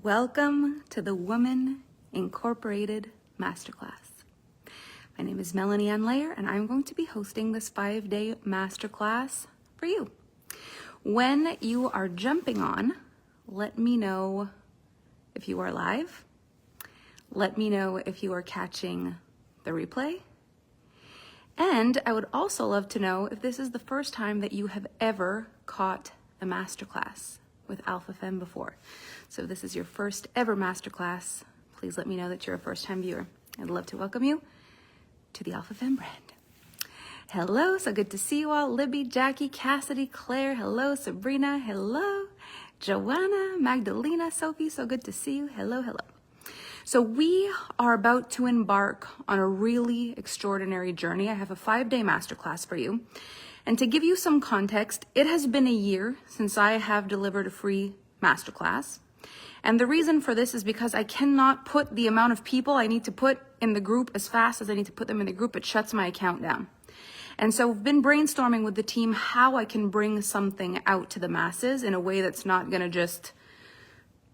Welcome to the Woman Incorporated Masterclass. My name is Melanie Ann Layer, and I'm going to be hosting this 5-day masterclass for you. When you are jumping on, let me know if you are live. Let me know if you are catching the replay. And I would also love to know if this is the first time that you have ever caught a masterclass with Alpha Femme before. So if this is your first ever masterclass, please let me know that you're a first-time viewer. I'd love to welcome you to the Alpha Femme brand. Hello, so good to see you all. Libby, Jackie, Cassidy, Claire, hello. Sabrina, hello. Joanna, Magdalena, Sophie, so good to see you. Hello, hello. So we are about to embark on a really extraordinary journey. I have a 5-day masterclass for you. And to give you some context, it has been a year since I have delivered a free masterclass. And the reason for this is because I cannot put the amount of people I need to put in the group as fast as I need to put them in the group. It shuts my account down. And so I've been brainstorming with the team how I can bring something out to the masses in a way that's not going to just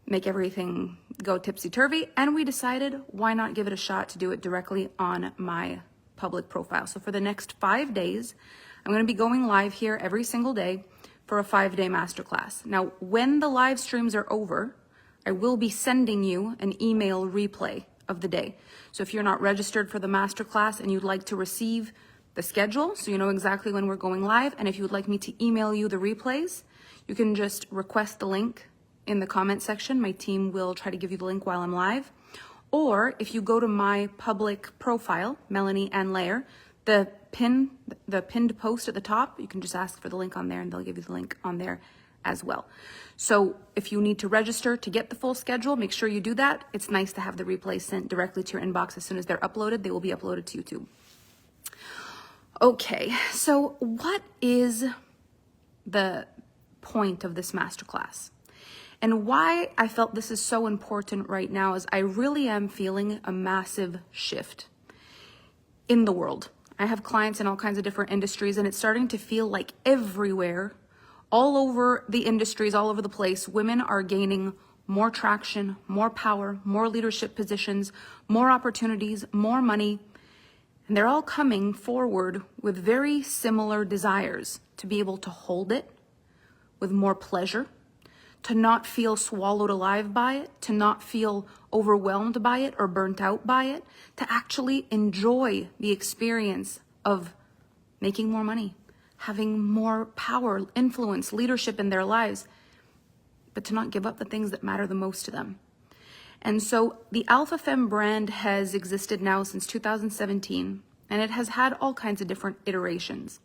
make everything go tipsy-turvy. And we decided, why not give it a shot to do it directly on my public profile. So for the next 5 days, I'm going to be going live here every single day for a 5-day masterclass. Now, when the live streams are over, I will be sending you an email replay of the day. So if you're not registered for the masterclass and you'd like to receive the schedule, so you know exactly when we're going live, and if you would like me to email you the replays, you can just request the link in the comment section. My team will try to give you the link while I'm live. Or if you go to my public profile, Melanie Ann Layer, the pinned post at the top, you can just ask for the link on there and they'll give you the link on there as well. So if you need to register to get the full schedule, make sure you do that. It's nice to have the replays sent directly to your inbox as soon as they're uploaded. They will be uploaded to YouTube. Okay, so what is the point of this masterclass? And why I felt this is so important right now is I really am feeling a massive shift in the world. I have clients in all kinds of different industries, and it's starting to feel like everywhere, all over the industries, all over the place, women are gaining more traction, more power, more leadership positions, more opportunities, more money. And they're all coming forward with very similar desires to be able to hold it with more pleasure, to not feel swallowed alive by it, to not feel overwhelmed by it or burnt out by it, to actually enjoy the experience of making more money, having more power, influence, leadership in their lives, but to not give up the things that matter the most to them. And so the Alpha Femme brand has existed now since 2017, and it has had all kinds of different iterations.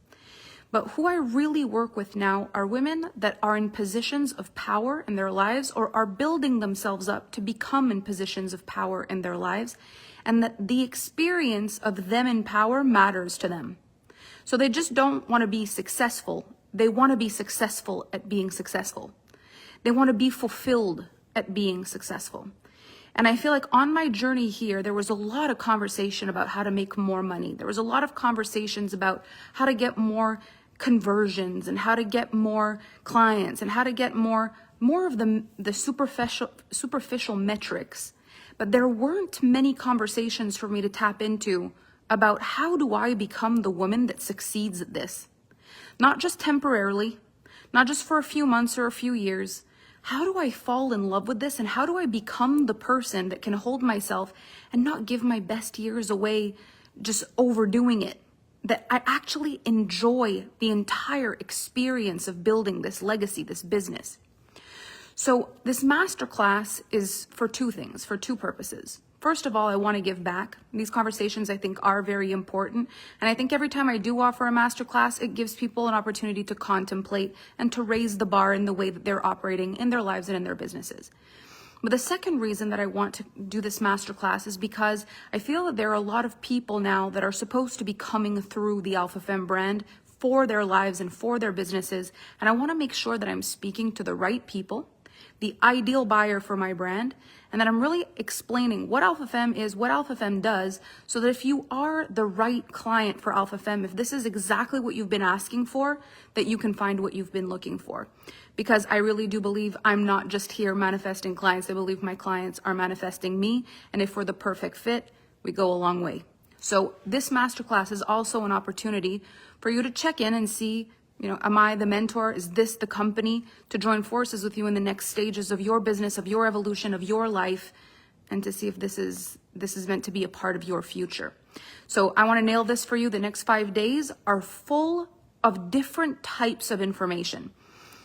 But who I really work with now are women that are in positions of power in their lives or are building themselves up to become in positions of power in their lives, and that the experience of them in power matters to them. So they just don't want to be successful. They want to be successful at being successful. They want to be fulfilled at being successful. And I feel like on my journey here, there was a lot of conversation about how to make more money. There was a lot of conversations about how to get more conversions and how to get more clients and how to get more of the superficial metrics. But there weren't many conversations for me to tap into about how do I become the woman that succeeds at this? Not just temporarily, not just for a few months or a few years. How do I fall in love with this, and how do I become the person that can hold myself and not give my best years away just overdoing it? That I actually enjoy the entire experience of building this legacy, this business. So this masterclass is for two things, for two purposes. First of all, I want to give back. These conversations I think are very important. And I think every time I do offer a masterclass, it gives people an opportunity to contemplate and to raise the bar in the way that they're operating in their lives and in their businesses. But the second reason that I want to do this masterclass is because I feel that there are a lot of people now that are supposed to be coming through the Alpha Femme brand for their lives and for their businesses. And I want to make sure that I'm speaking to the right people, the ideal buyer for my brand, and then I'm really explaining what Alpha Femme is, what Alpha Femme does, so that if you are the right client for Alpha Femme, if this is exactly what you've been asking for, that you can find what you've been looking for. Because I really do believe I'm not just here manifesting clients. I believe my clients are manifesting me, and if we're the perfect fit, we go a long way. So this masterclass is also an opportunity for you to check in and see, am I the mentor? Is this the company to join forces with you in the next stages of your business, of your evolution, of your life, and to see if this is meant to be a part of your future. So I want to nail this for you. The next 5 days are full of different types of information.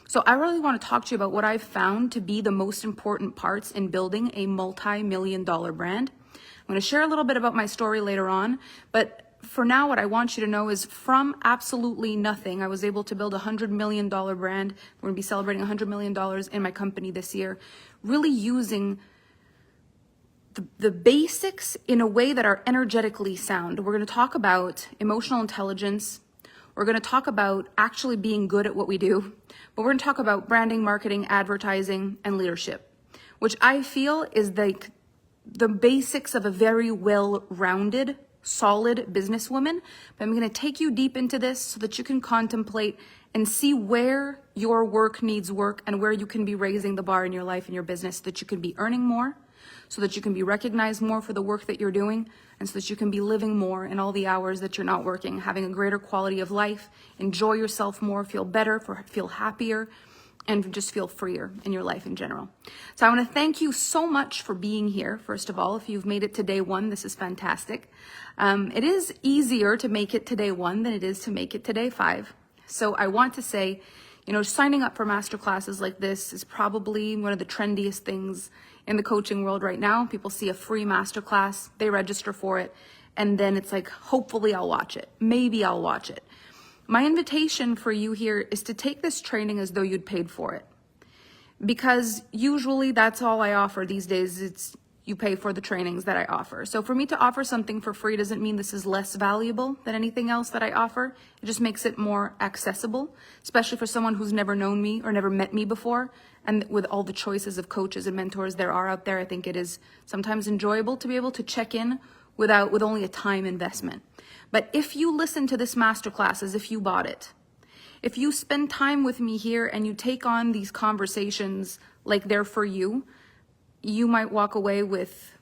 So I really want to talk to you about what I've found to be the most important parts in building a multi-million-dollar brand. I'm going to share a little bit about my story later on, but for now, what I want you to know is from absolutely nothing, I was able to build a $100 million brand. We're going to be celebrating $100 million in my company this year, really using the basics in a way that are energetically sound. We're going to talk about emotional intelligence. We're going to talk about actually being good at what we do, but we're going to talk about branding, marketing, advertising, and leadership, which I feel is the basics of a very well-rounded, solid businesswoman. But I'm going to take you deep into this so that you can contemplate and see where your work needs work and where you can be raising the bar in your life and your business so that you can be earning more, so that you can be recognized more for the work that you're doing, and so that you can be living more in all the hours that you're not working, having a greater quality of life, enjoy yourself more, feel better, feel happier, and just feel freer in your life in general. So I want to thank you so much for being here. First of all, if you've made it to day 1, this is fantastic. It is easier to make it to day 1 than it is to make it to day 5. So I want to say, signing up for masterclasses like this is probably one of the trendiest things in the coaching world right now. People see a free masterclass, they register for it, and then it's like, hopefully I'll watch it. Maybe I'll watch it. My invitation for you here is to take this training as though you'd paid for it. Because usually that's all I offer these days. It's you pay for the trainings that I offer. So for me to offer something for free doesn't mean this is less valuable than anything else that I offer. It just makes it more accessible, especially for someone who's never known me or never met me before. And with all the choices of coaches and mentors there are out there, I think it is sometimes enjoyable to be able to check in with only a time investment. But if you listen to this masterclass as if you bought it, if you spend time with me here and you take on these conversations like they're for you, you might walk away with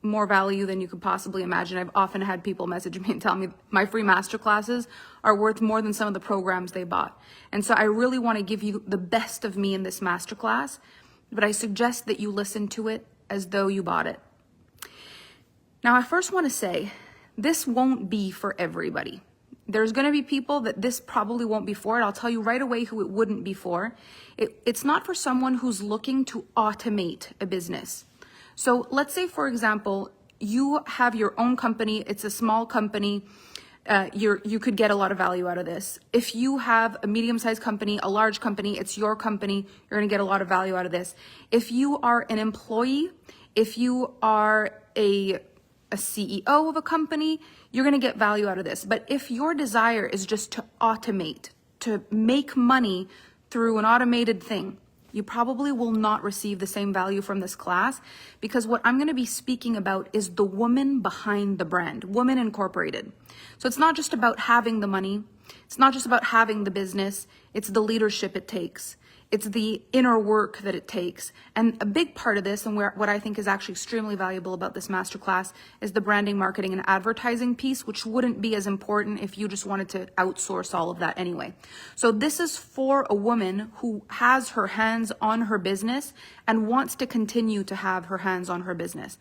more value than you could possibly imagine. I've often had people message me and tell me my free masterclasses are worth more than some of the programs they bought. And so I really want to give you the best of me in this masterclass, but I suggest that you listen to it as though you bought it. Now, I first want to say, this won't be for everybody. There's going to be people that this probably won't be for, and I'll tell you right away who it wouldn't be for. It's not for someone who's looking to automate a business. So let's say, for example, you have your own company. It's a small company. You could get a lot of value out of this. If you have a medium-sized company, a large company, it's your company, you're going to get a lot of value out of this. If you are an employee, if you are a CEO of a company, you're going to get value out of this. But if your desire is just to automate, to make money through an automated thing, you probably will not receive the same value from this class, because what I'm going to be speaking about is the woman behind the brand, Woman Incorporated. So it's not just about having the money. It's not just about having the business. It's the leadership it takes. It's the inner work that it takes. And a big part of this, and what I think is actually extremely valuable about this masterclass, is the branding, marketing, and advertising piece, which wouldn't be as important if you just wanted to outsource all of that anyway. So this is for a woman who has her hands on her business and wants to continue to have her hands on her business.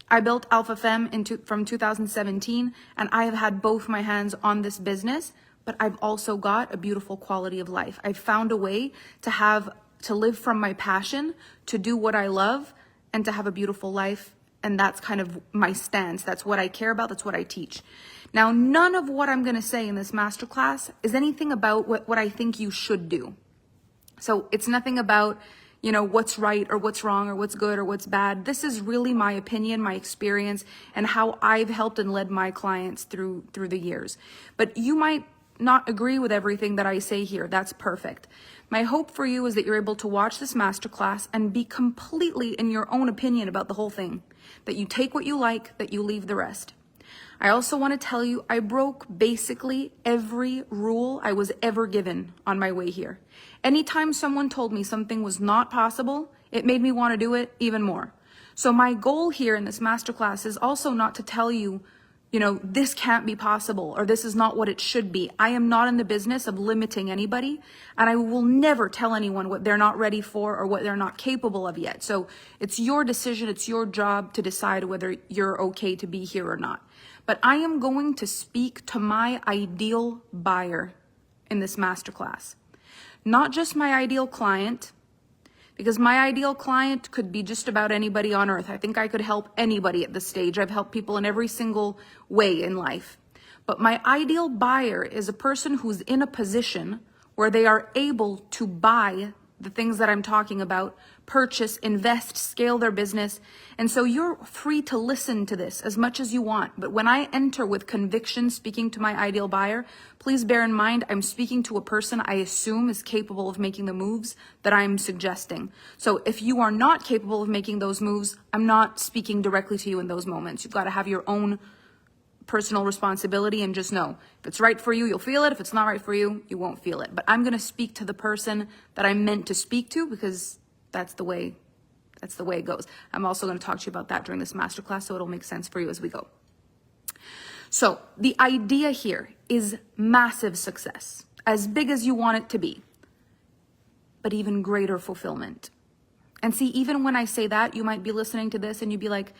I built Alpha Femme from 2017, and I have had both my hands on this business, but I've also got a beautiful quality of life. I've found a way to live from my passion, to do what I love, and to have a beautiful life. And that's kind of my stance. That's what I care about. That's what I teach. Now, none of what I'm going to say in this masterclass is anything about what I think you should do. So it's nothing about, what's right or what's wrong or what's good or what's bad. This is really my opinion, my experience, and how I've helped and led my clients through the years. But you might not agree with everything that I say here, that's perfect. My hope for you is that you're able to watch this masterclass and be completely in your own opinion about the whole thing. That you take what you like, that you leave the rest. I also want to tell you, I broke basically every rule I was ever given on my way here. Anytime someone told me something was not possible, it made me want to do it even more. So my goal here in this masterclass is also not to tell you, this can't be possible or this is not what it should be. I am not in the business of limiting anybody, and I will never tell anyone what they're not ready for or what they're not capable of yet. So it's your decision, it's your job to decide whether you're okay to be here or not. But I am going to speak to my ideal buyer in this masterclass. Not just my ideal client, because my ideal client could be just about anybody on earth. I think I could help anybody at this stage. I've helped people in every single way in life. But my ideal buyer is a person who's in a position where they are able to buy the things that I'm talking about, purchase, invest, scale their business. And so you're free to listen to this as much as you want. But when I enter with conviction speaking to my ideal buyer, please bear in mind, I'm speaking to a person I assume is capable of making the moves that I'm suggesting. So if you are not capable of making those moves, I'm not speaking directly to you in those moments. You've got to have your own personal responsibility and just know if it's right for you, you'll feel it. If it's not right for you, you won't feel it. But I'm going to speak to the person that I'm meant to speak to because that's the way it goes. I'm also going to talk to you about that during this masterclass, so it'll make sense for you as we go. So the idea here is massive success, as big as you want it to be, but even greater fulfillment. And see, even when I say that, you might be listening to this and you'd be like,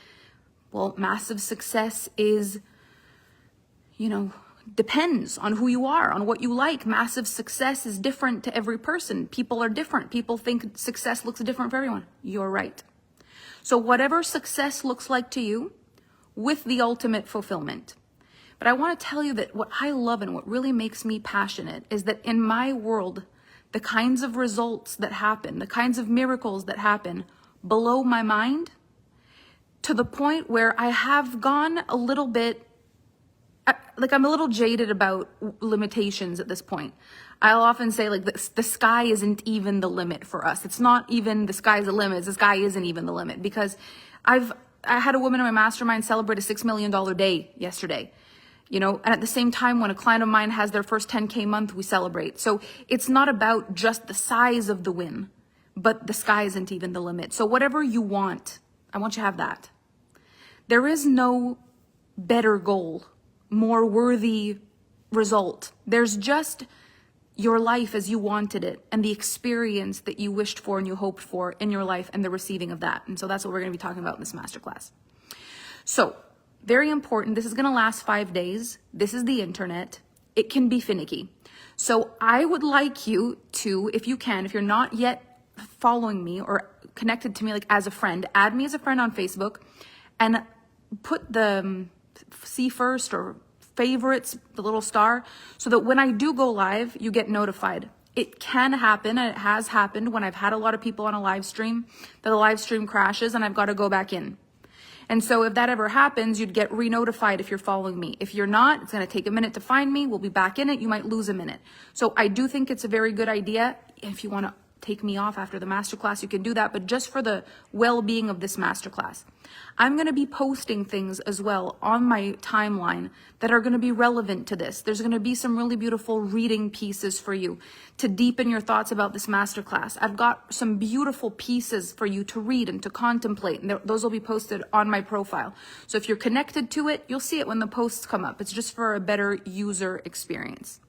well, massive success is, depends on who you are, on what you like. Massive success is different to every person. People are different. People think success looks different for everyone. You're right. So whatever success looks like to you, with the ultimate fulfillment. But I want to tell you that what I love and what really makes me passionate is that in my world, the kinds of results that happen, the kinds of miracles that happen blow my mind to the point where I have gone a little bit, I'm a little jaded about limitations at this point. I'll often say the sky isn't even the limit for us. It's not even the sky's the limit. The sky isn't even the limit because I had a woman in my mastermind celebrate a $6 million day yesterday. And at the same time, when a client of mine has their first 10K month, we celebrate. So it's not about just the size of the win, but the sky isn't even the limit. So whatever you want, I want you to have that. There is no better goal, more worthy result. There's just your life as you wanted it and the experience that you wished for and you hoped for in your life and the receiving of that. And so that's what we're going to be talking about in this masterclass. So very important. This is going to last 5 days. This is the internet. It can be finicky. So I would like you to, if you can, if you're not yet following me or connected to me as a friend, add me as a friend on Facebook and put the see first or favorites, the little star, so that when I do go live, you get notified. It can happen, and it has happened when I've had a lot of people on a live stream, that the live stream crashes and I've got to go back in. And so if that ever happens, you'd get re-notified if you're following me. If you're not, it's going to take a minute to find me. We'll be back in it. You might lose a minute. So I do think it's a very good idea. If you want to take me off after the masterclass, you can do that. But just for the well-being of this masterclass, I'm going to be posting things as well on my timeline that are going to be relevant to this. There's going to be some really beautiful reading pieces for you to deepen your thoughts about this masterclass. I've got some beautiful pieces for you to read and to contemplate, and those will be posted on my profile. So if you're connected to it, you'll see it when the posts come up. It's just for a better user experience.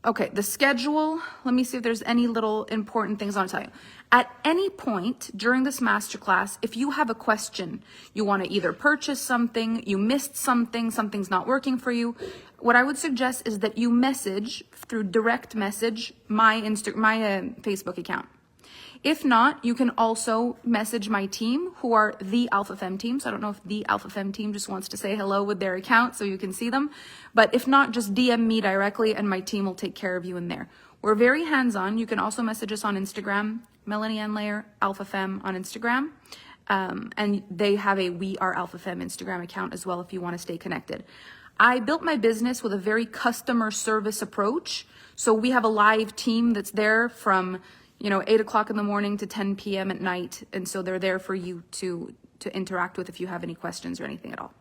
Okay, the schedule. Let me see if there's any little important things I want to tell you. At any point during this masterclass, if you have a question, you want to either purchase something, you missed something, something's not working for you, what I would suggest is that you message through direct message my Facebook account. If not, you can also message my team, who are the Alpha Femme Team. So I don't know if the Alpha Femme Team just wants to say hello with their account so you can see them. But if not, just DM me directly and my team will take care of you in there. We're very hands-on. You can also message us on Instagram, Melanie Ann Layer, Alpha Femme on Instagram. And they have a We Are Alpha Femme Instagram account as well if you want to stay connected. I built my business with a very customer service approach. So we have a live team that's there from, 8 o'clock in the morning to 10 p.m. at night. And so they're there for you to interact with if you have any questions or anything at all.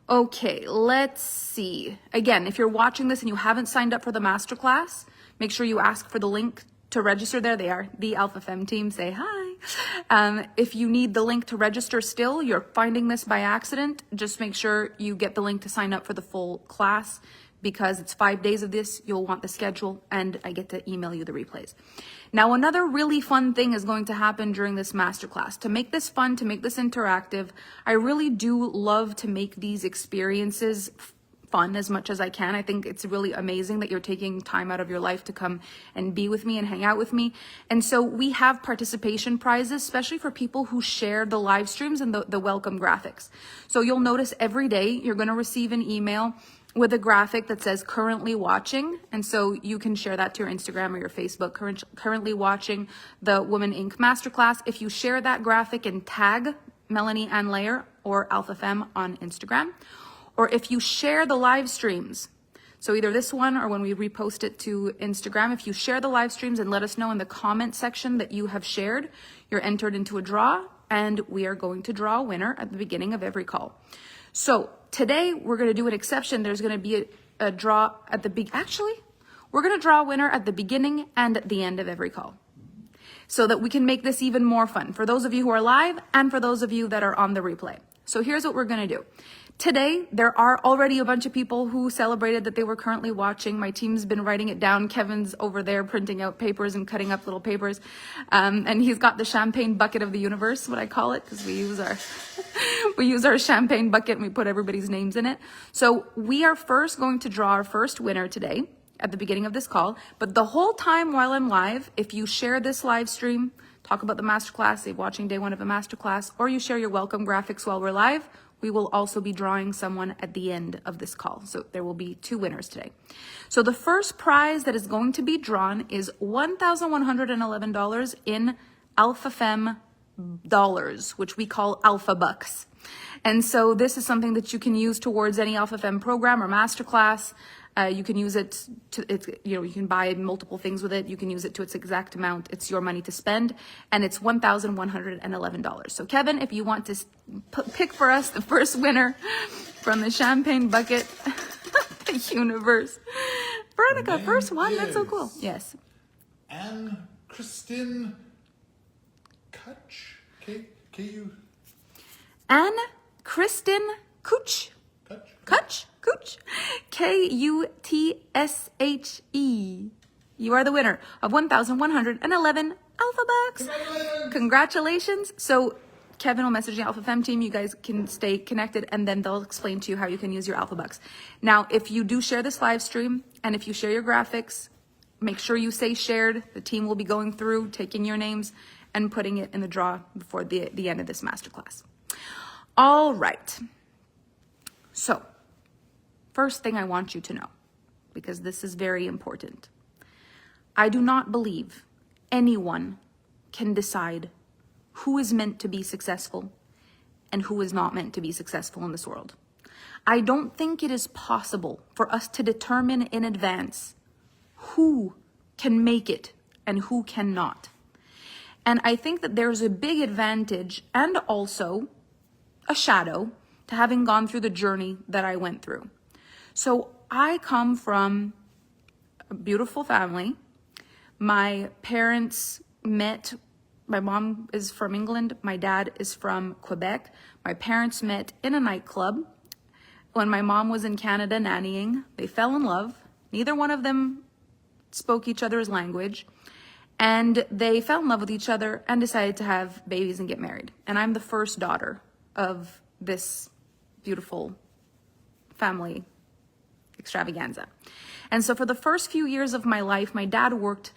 Okay, let's see. Again, if you're watching this and you haven't signed up for the masterclass, make sure you ask for the link to register. There they are, the Alpha Femme Team. Say hi. If you need the link to register still, you're finding this by accident, just make sure you get the link to sign up for the full class, because it's 5 days of this. You'll want the schedule, and I get to email you the replays. Now, another really fun thing is going to happen during this masterclass. To make this fun, to make this interactive, I really do love to make these experiences fun as much as I can. I think it's really amazing that you're taking time out of your life to come and be with me and hang out with me. And so we have participation prizes, especially for people who share the live streams and the welcome graphics. So you'll notice every day you're going to receive an email with a graphic that says currently watching. And so you can share that to your Instagram or your Facebook, currently watching the Woman Inc. Masterclass. If you share that graphic and tag Melanie Ann Layer or Alpha Femme on Instagram, or if you share the live streams, so either this one or when we repost it to Instagram, if you share the live streams and let us know in the comment section that you have shared, you're entered into a draw, and we are going to draw a winner at the beginning of every call. So today we're going to do an exception. There's going to be a draw at the we're going to draw a winner at the beginning and at the end of every call, so that we can make this even more fun for those of you who are live and for those of you that are on the replay. So here's what we're going to do. Today, there are already a bunch of people who celebrated that they were currently watching. My team's been writing it down. Kevin's over there printing out papers and cutting up little papers. And he's got the champagne bucket of the universe, what I call it, because we use our champagne bucket and we put everybody's names in it. So we are first going to draw our first winner today at the beginning of this call. But the whole time while I'm live, if you share this live stream, talk about the masterclass, say watching day one of a masterclass, or you share your welcome graphics while we're live, we will also be drawing someone at the end of this call. So there will be 2 winners today. So the first prize that is going to be drawn is $1,111 in Alpha Femme dollars, which we call Alpha Bucks. And so this is something that you can use towards any Alpha Femme program or masterclass. You can use it you can buy multiple things with it. You can use it to its exact amount. It's your money to spend, and it's $1,111. So Kevin, if you want to pick for us the first winner from the champagne bucket universe. Veronica, first one. That's so cool. Yes. And Kristen Kutsche. K-U. And Kristen Kutsche. Kutsche. Kutsche. You are the winner of 1,111 Alpha Bucks. Congratulations. So Kevin will message the Alpha Femme Team. You guys can stay connected, and then they'll explain to you how you can use your Alpha Bucks. Now, if you do share this live stream, and if you share your graphics, make sure you say shared. The team will be going through, taking your names, and putting it in the draw before the end of this masterclass. All right. So, first thing I want you to know, because this is very important. I do not believe anyone can decide who is meant to be successful and who is not meant to be successful in this world. I don't think it is possible for us to determine in advance who can make it and who cannot. And I think that there's a big advantage and also a shadow to having gone through the journey that I went through. So I come from a beautiful family. My parents met, my mom is from England, my dad is from Quebec. My parents met in a nightclub when my mom was in Canada nannying. They fell in love. Neither one of them spoke each other's language. And they fell in love with each other and decided to have babies and get married. And I'm the first daughter of this beautiful family extravaganza. And so for the first few years of my life, my dad worked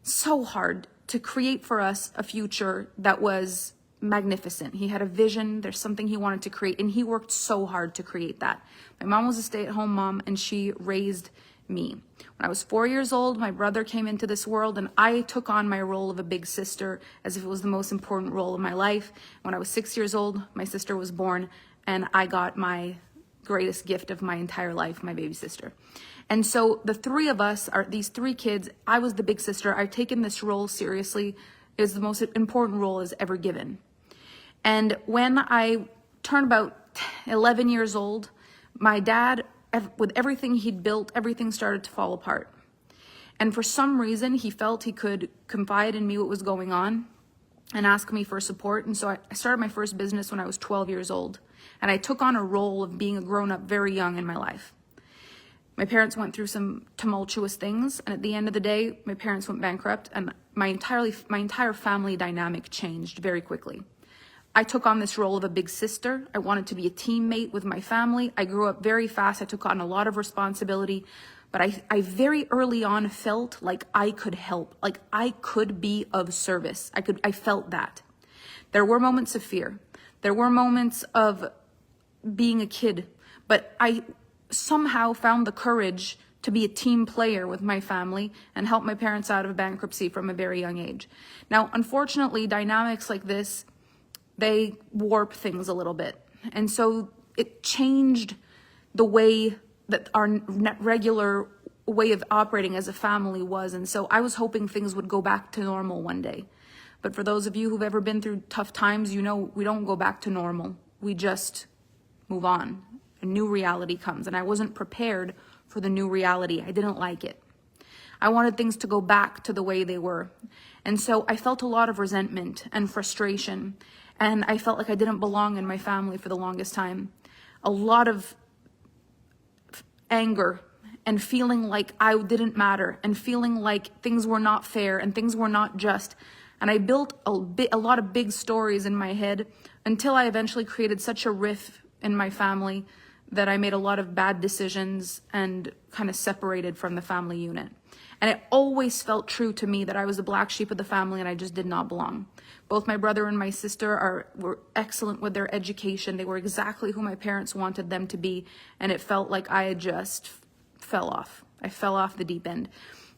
so hard to create for us a future that was magnificent. He had a vision. There's something he wanted to create, and he worked so hard to create that. My mom was a stay-at-home mom, and she raised me. When I was 4 years old, my brother came into this world, and I took on my role of a big sister as if it was the most important role of my life. When I was 6 years old, my sister was born, and I got my greatest gift of my entire life, my baby sister. And so the three of us are these three kids. I was the big sister. I've taken this role seriously. It was the most important role as ever given. And when I turned about 11 years old, my dad, with everything he'd built, everything started to fall apart. And for some reason, he felt he could confide in me what was going on and ask me for support. And so I started my first business when I was 12 years old. And I took on a role of being a grown-up very young in my life. My parents went through some tumultuous things, and at the end of the day, my parents went bankrupt, and my entire family dynamic changed very quickly. I took on this role of a big sister. I wanted to be a teammate with my family. I grew up very fast. I took on a lot of responsibility, but I very early on felt like I could help, like I could be of service. I felt that. There were moments of fear. There were moments of being a kid, but I somehow found the courage to be a team player with my family and help my parents out of bankruptcy from a very young age. Now, unfortunately, dynamics like this, they warp things a little bit. And so it changed the way that our regular way of operating as a family was. And so I was hoping things would go back to normal one day. But for those of you who've ever been through tough times, you know we don't go back to normal. We just move on. A new reality comes, and I wasn't prepared for the new reality. I didn't like it. I wanted things to go back to the way they were. And so I felt a lot of resentment and frustration, and I felt like I didn't belong in my family for the longest time. A lot of anger and feeling like I didn't matter and feeling like things were not fair and things were not just. And I built a lot of big stories in my head until I eventually created such a rift in my family that I made a lot of bad decisions and kind of separated from the family unit. And it always felt true to me that I was the black sheep of the family and I just did not belong. Both my brother and my sister were excellent with their education. They were exactly who my parents wanted them to be. And it felt like I just fell off. I fell off the deep end.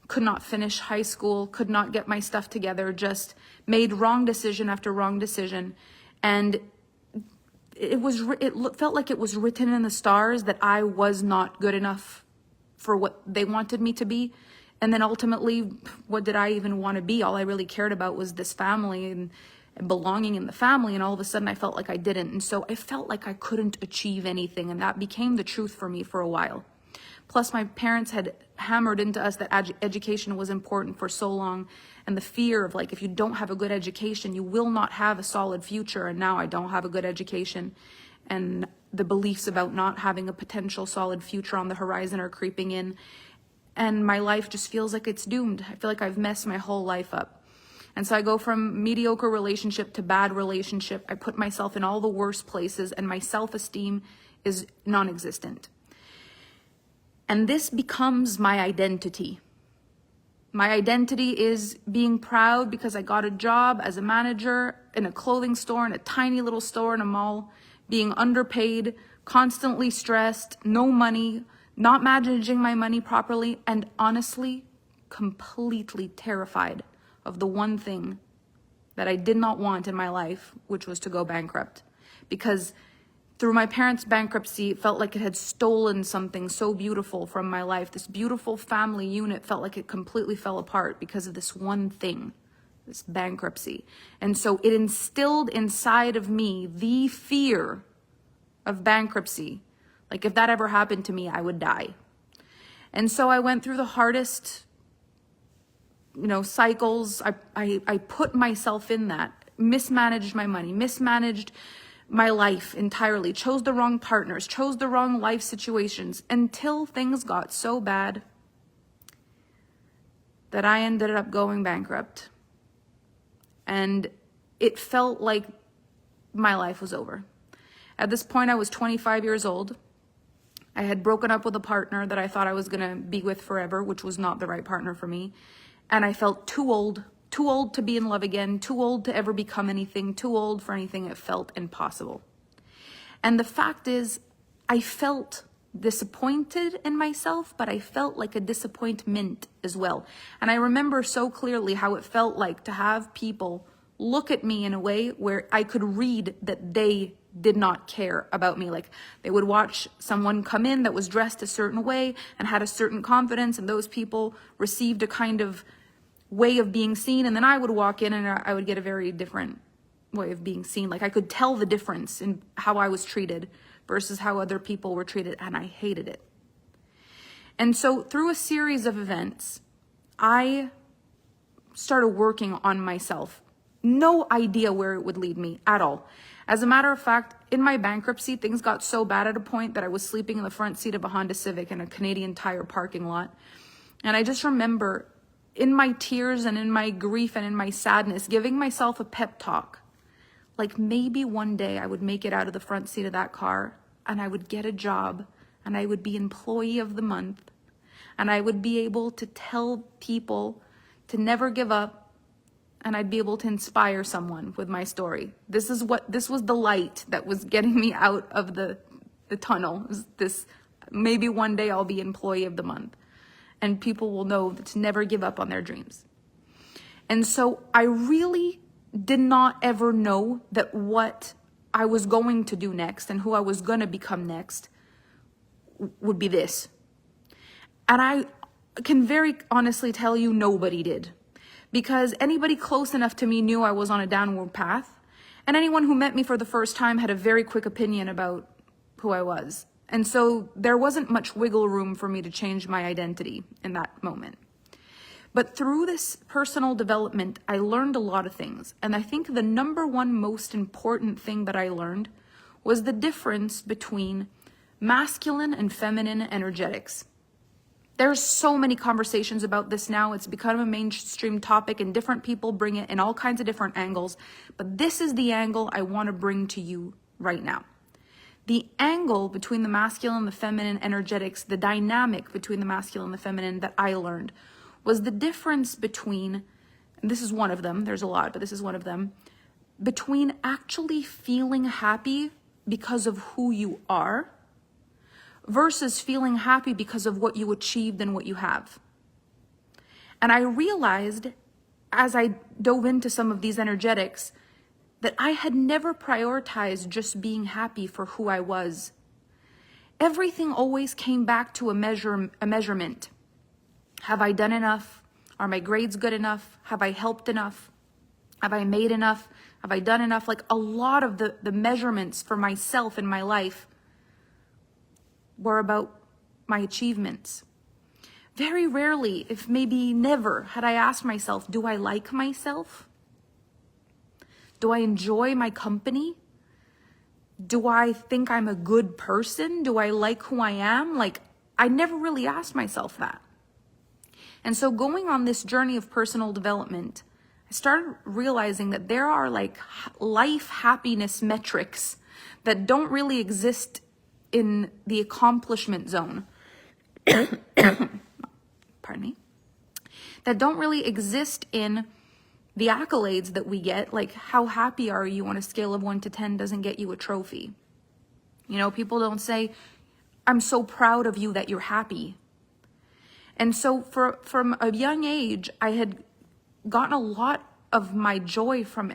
Could not finish high school, could not get my stuff together, just made wrong decision after wrong decision. And it felt like it was written in the stars that I was not good enough for what they wanted me to be. And then ultimately, what did I even want to be? All I really cared about was this family and belonging in the family. And all of a sudden I felt like I didn't. And so I felt like I couldn't achieve anything. And that became the truth for me for a while. Plus, my parents had hammered into us that education was important for so long. And the fear of like, if you don't have a good education, you will not have a solid future. And now I don't have a good education. And the beliefs about not having a potential solid future on the horizon are creeping in. And my life just feels like it's doomed. I feel like I've messed my whole life up. And so I go from mediocre relationship to bad relationship. I put myself in all the worst places and my self-esteem is non-existent. And this becomes my identity. My identity is being proud because I got a job as a manager in a clothing store, in a tiny little store in a mall, being underpaid, constantly stressed, no money, not managing my money properly, and honestly, completely terrified of the one thing that I did not want in my life, which was to go bankrupt. Because through my parents' bankruptcy, it felt like it had stolen something so beautiful from my life. This beautiful family unit felt like it completely fell apart because of this one thing, this bankruptcy. And so it instilled inside of me the fear of bankruptcy. Like if that ever happened to me, I would die. And so I went through the hardest, cycles. I put myself in that, mismanaged my money, mismanaged my life entirely, chose the wrong partners, chose the wrong life situations until things got so bad that I ended up going bankrupt. And it felt like my life was over. At this point, I was 25 years old. I had broken up with a partner that I thought I was going to be with forever, which was not the right partner for me. And I felt too old to be in love again, too old to ever become anything, too old for anything. It felt impossible. And the fact is, I felt disappointed in myself, but I felt like a disappointment as well. And I remember so clearly how it felt like to have people look at me in a way where I could read that they did not care about me. Like they would watch someone come in that was dressed a certain way and had a certain confidence, and those people received a kind of way of being seen, and then I would walk in and I would get a very different way of being seen. Like I could tell the difference in how I was treated versus how other people were treated, and I hated it. And so through a series of events, I started working on myself. No idea where it would lead me at all. As a matter of fact, in my bankruptcy, things got so bad at a point that I was sleeping in the front seat of a Honda Civic in a Canadian Tire parking lot. And I just remember in my tears and in my grief and in my sadness, giving myself a pep talk. Like maybe one day I would make it out of the front seat of that car and I would get a job and I would be employee of the month and I would be able to tell people to never give up, and I'd be able to inspire someone with my story. This was the light that was getting me out of the tunnel. This, maybe one day I'll be employee of the month and people will know to never give up on their dreams. And so I really did not ever know that what I was going to do next and who I was going to become next would be this. And I can very honestly tell you nobody did, because anybody close enough to me knew I was on a downward path, and anyone who met me for the first time had a very quick opinion about who I was. And so there wasn't much wiggle room for me to change my identity in that moment. But through this personal development, I learned a lot of things. And I think the number one most important thing that I learned was the difference between masculine and feminine energetics. There's so many conversations about this now. It's become a mainstream topic and different people bring it in all kinds of different angles. But this is the angle I want to bring to you right now. The angle between the masculine and the feminine energetics, the dynamic between the masculine and the feminine that I learned was the difference between, and this is one of them, there's a lot, but this is one of them, between actually feeling happy because of who you are versus feeling happy because of what you achieved and what you have. And I realized as I dove into some of these energetics that I had never prioritized just being happy for who I was. Everything always came back to a measurement. Have I done enough? Are my grades good enough? Have I helped enough? Have I made enough? Have I done enough? Like a lot of the measurements for myself in my life were about my achievements. Very rarely, if maybe never, had I asked myself, do I like myself? Do I enjoy my company? Do I think I'm a good person? Do I like who I am? Like, I never really asked myself that. And so going on this journey of personal development, I started realizing that there are like life happiness metrics that don't really exist in the accomplishment zone. Pardon me. That don't really exist in the accolades that we get. Like, how happy are you on a scale of 1 to 10 doesn't get you a trophy. You know, people don't say, I'm so proud of you that you're happy. And so from a young age, I had gotten a lot of my joy from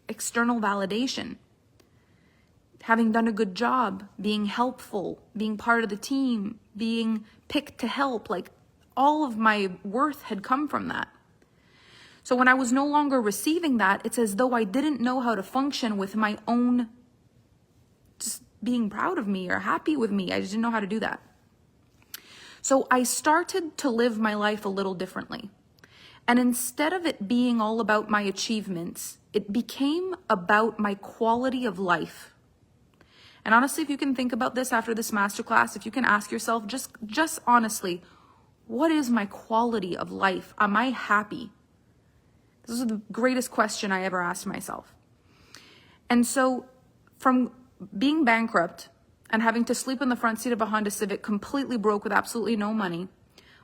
external validation. Having done a good job, being helpful, being part of the team, being picked to help, like all of my worth had come from that. So when I was no longer receiving that, it's as though I didn't know how to function with my own just being proud of me or happy with me. I just didn't know how to do that. So I started to live my life a little differently. And instead of it being all about my achievements, it became about my quality of life. And honestly, if you can think about this after this masterclass, if you can ask yourself, just honestly, what is my quality of life? Am I happy? This is the greatest question I ever asked myself. And so from being bankrupt and having to sleep in the front seat of a Honda Civic, completely broke with absolutely no money,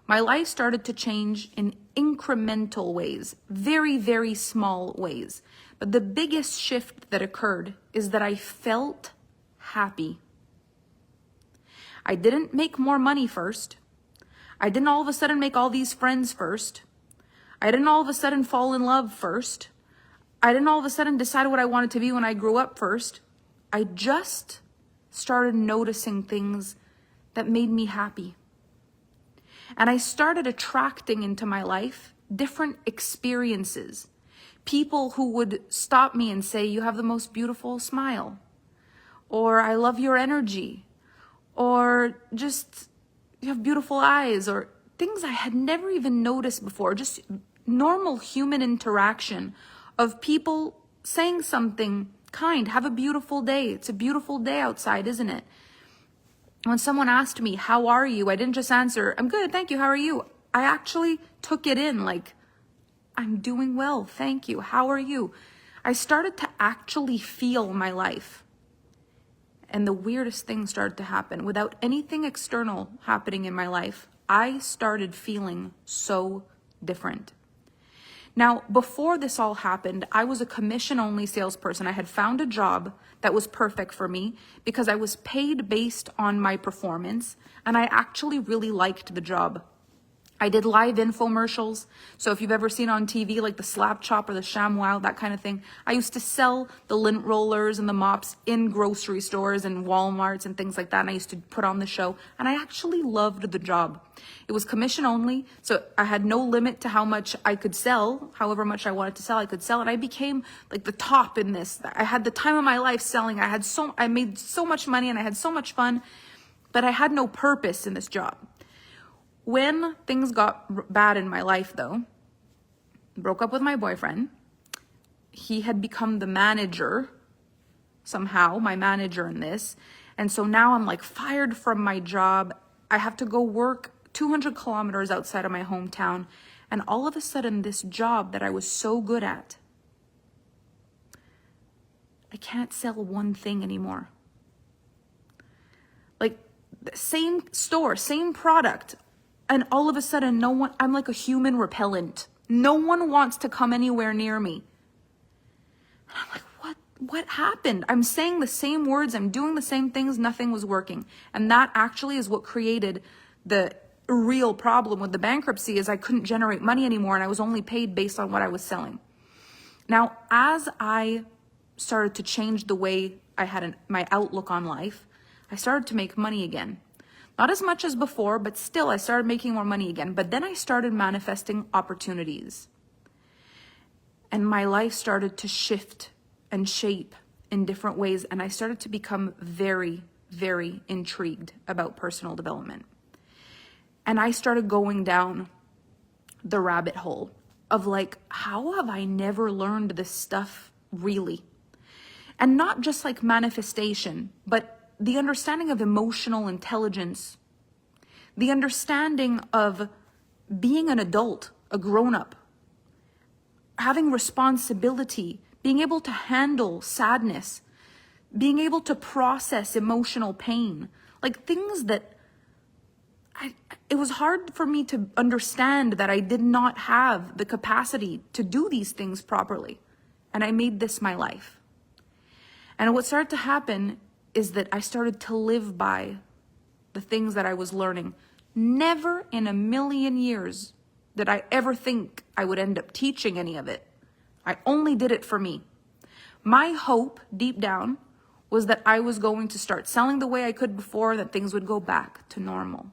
my life started to change in incremental ways, very, very small ways. But the biggest shift that occurred is that I felt happy. I didn't make more money first. I didn't all of a sudden make all these friends first. I didn't all of a sudden fall in love first. I didn't all of a sudden decide what I wanted to be when I grew up first. I just started noticing things that made me happy. And I started attracting into my life different experiences. People who would stop me and say, you have the most beautiful smile. Or I love your energy. Or just, you have beautiful eyes. Or things I had never even noticed before. Just normal human interaction of people saying something kind. Have a beautiful day. It's a beautiful day outside, isn't it? When someone asked me, how are you? I didn't just answer, I'm good, thank you, how are you? I actually took it in like, I'm doing well, thank you, how are you? I started to actually feel my life. And the weirdest thing started to happen. Without anything external happening in my life, I started feeling so different. Now, before this all happened, I was a commission-only salesperson. I had found a job that was perfect for me because I was paid based on my performance, and I actually really liked the job. I did live infomercials. So if you've ever seen on TV, like the Slap Chop or the ShamWow, that kind of thing, I used to sell the lint rollers and the mops in grocery stores and Walmarts and things like that. And I used to put on the show, and I actually loved the job. It was commission only. So I had no limit to how much I could sell. However much I wanted to sell, I could sell. And I became like the top in this. I had the time of my life selling. I made so much money and I had so much fun, but I had no purpose in this job. When things got bad in my life, though, broke up with my boyfriend. He had become the manager, somehow, my manager in this. And so now I'm like fired from my job. I have to go work 200 kilometers outside of my hometown. And all of a sudden, this job that I was so good at, I can't sell one thing anymore. Like, the same store, same product. And all of a sudden, I'm like a human repellent. No one wants to come anywhere near me. And I'm like, what happened? I'm saying the same words, I'm doing the same things, nothing was working. And that actually is what created the real problem with the bankruptcy, is I couldn't generate money anymore and I was only paid based on what I was selling. Now, as I started to change the way I had my outlook on life, I started to make money again. Not as much as before, but still I started making more money again. But then I started manifesting opportunities. And my life started to shift and shape in different ways. And I started to become very, very intrigued about personal development. And I started going down the rabbit hole of like, how have I never learned this stuff really? And not just like manifestation, but the understanding of emotional intelligence, the understanding of being an adult, a grown-up, having responsibility, being able to handle sadness, being able to process emotional pain, like things that it was hard for me to understand that I did not have the capacity to do these things properly. And I made this my life. And what started to happen is that I started to live by the things that I was learning. Never in a million years did I ever think I would end up teaching any of it. I only did it for me. My hope deep down was that I was going to start selling the way I could before, that things would go back to normal.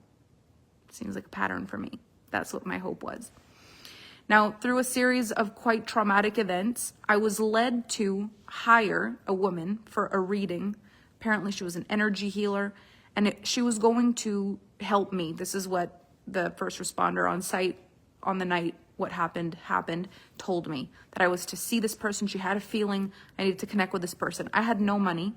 Seems like a pattern for me. That's what my hope was. Now, through a series of quite traumatic events, I was led to hire a woman for a reading. Apparently she was an energy healer, and she was going to help me. This is what the first responder on site on the night what happened told me, that I was to see this person. She had a feeling I needed to connect with this person. I had no money.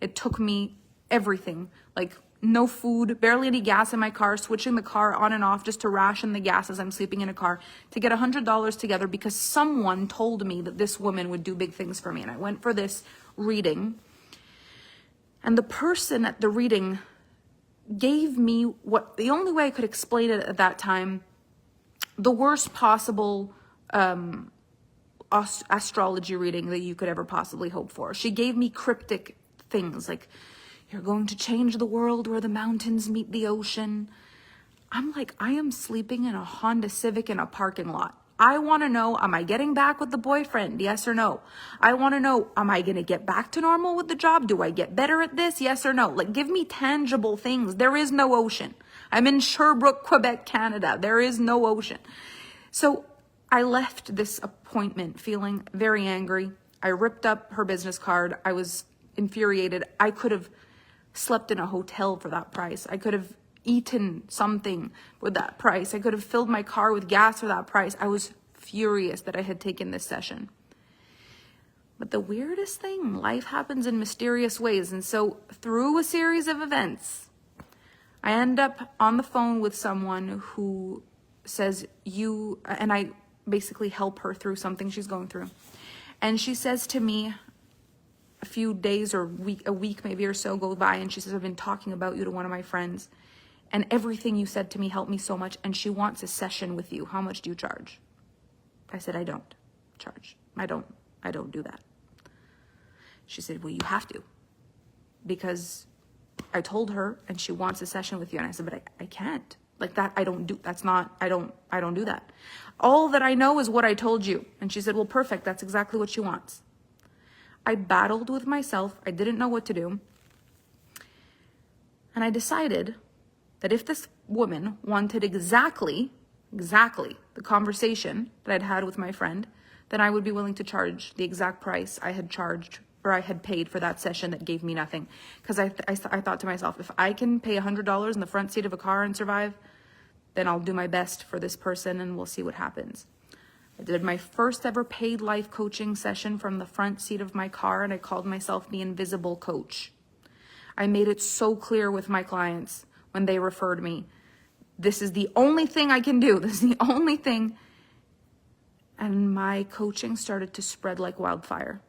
It took me everything, like no food, barely any gas in my car, switching the car on and off just to ration the gas as I'm sleeping in a car, to get $100 together because someone told me that this woman would do big things for me. And I went for this reading. And the person at the reading gave me the only way I could explain it at that time, the worst possible astrology reading that you could ever possibly hope for. She gave me cryptic things like, you're going to change the world where the mountains meet the ocean. I'm like, I am sleeping in a Honda Civic in a parking lot. I want to know, am I getting back with the boyfriend? Yes or no? I want to know, am I going to get back to normal with the job? Do I get better at this? Yes or no? Like, give me tangible things. There is no ocean. I'm in Sherbrooke, Quebec, Canada. There is no ocean. So I left this appointment feeling very angry. I ripped up her business card. I was infuriated. I could have slept in a hotel for that price. I could have eaten something with that price. I could have filled my car with gas for that price. I was furious that I had taken this session. But the weirdest thing, life happens in mysterious ways. And so through a series of events, I end up on the phone with someone who says, and I basically help her through something she's going through. And she says to me, a few days or a week maybe or so go by, and she says, I've been talking about you to one of my friends, and everything you said to me helped me so much, and she wants a session with you. How much do you charge? I said, I don't charge. I don't do that. She said, well, you have to, because I told her and she wants a session with you. And I said, but I can't. Like that, I don't do that. All that I know is what I told you. And she said, well, perfect. That's exactly what she wants. I battled with myself. I didn't know what to do. And I decided that if this woman wanted exactly the conversation that I'd had with my friend, then I would be willing to charge the exact price I had charged or I had paid for that session that gave me nothing. Because I thought to myself, if I can pay $100 in the front seat of a car and survive, then I'll do my best for this person and we'll see what happens. I did my first ever paid life coaching session from the front seat of my car, and I called myself the invisible coach. I made it so clear with my clients when they referred me, this is the only thing I can do. This is the only thing. And my coaching started to spread like wildfire.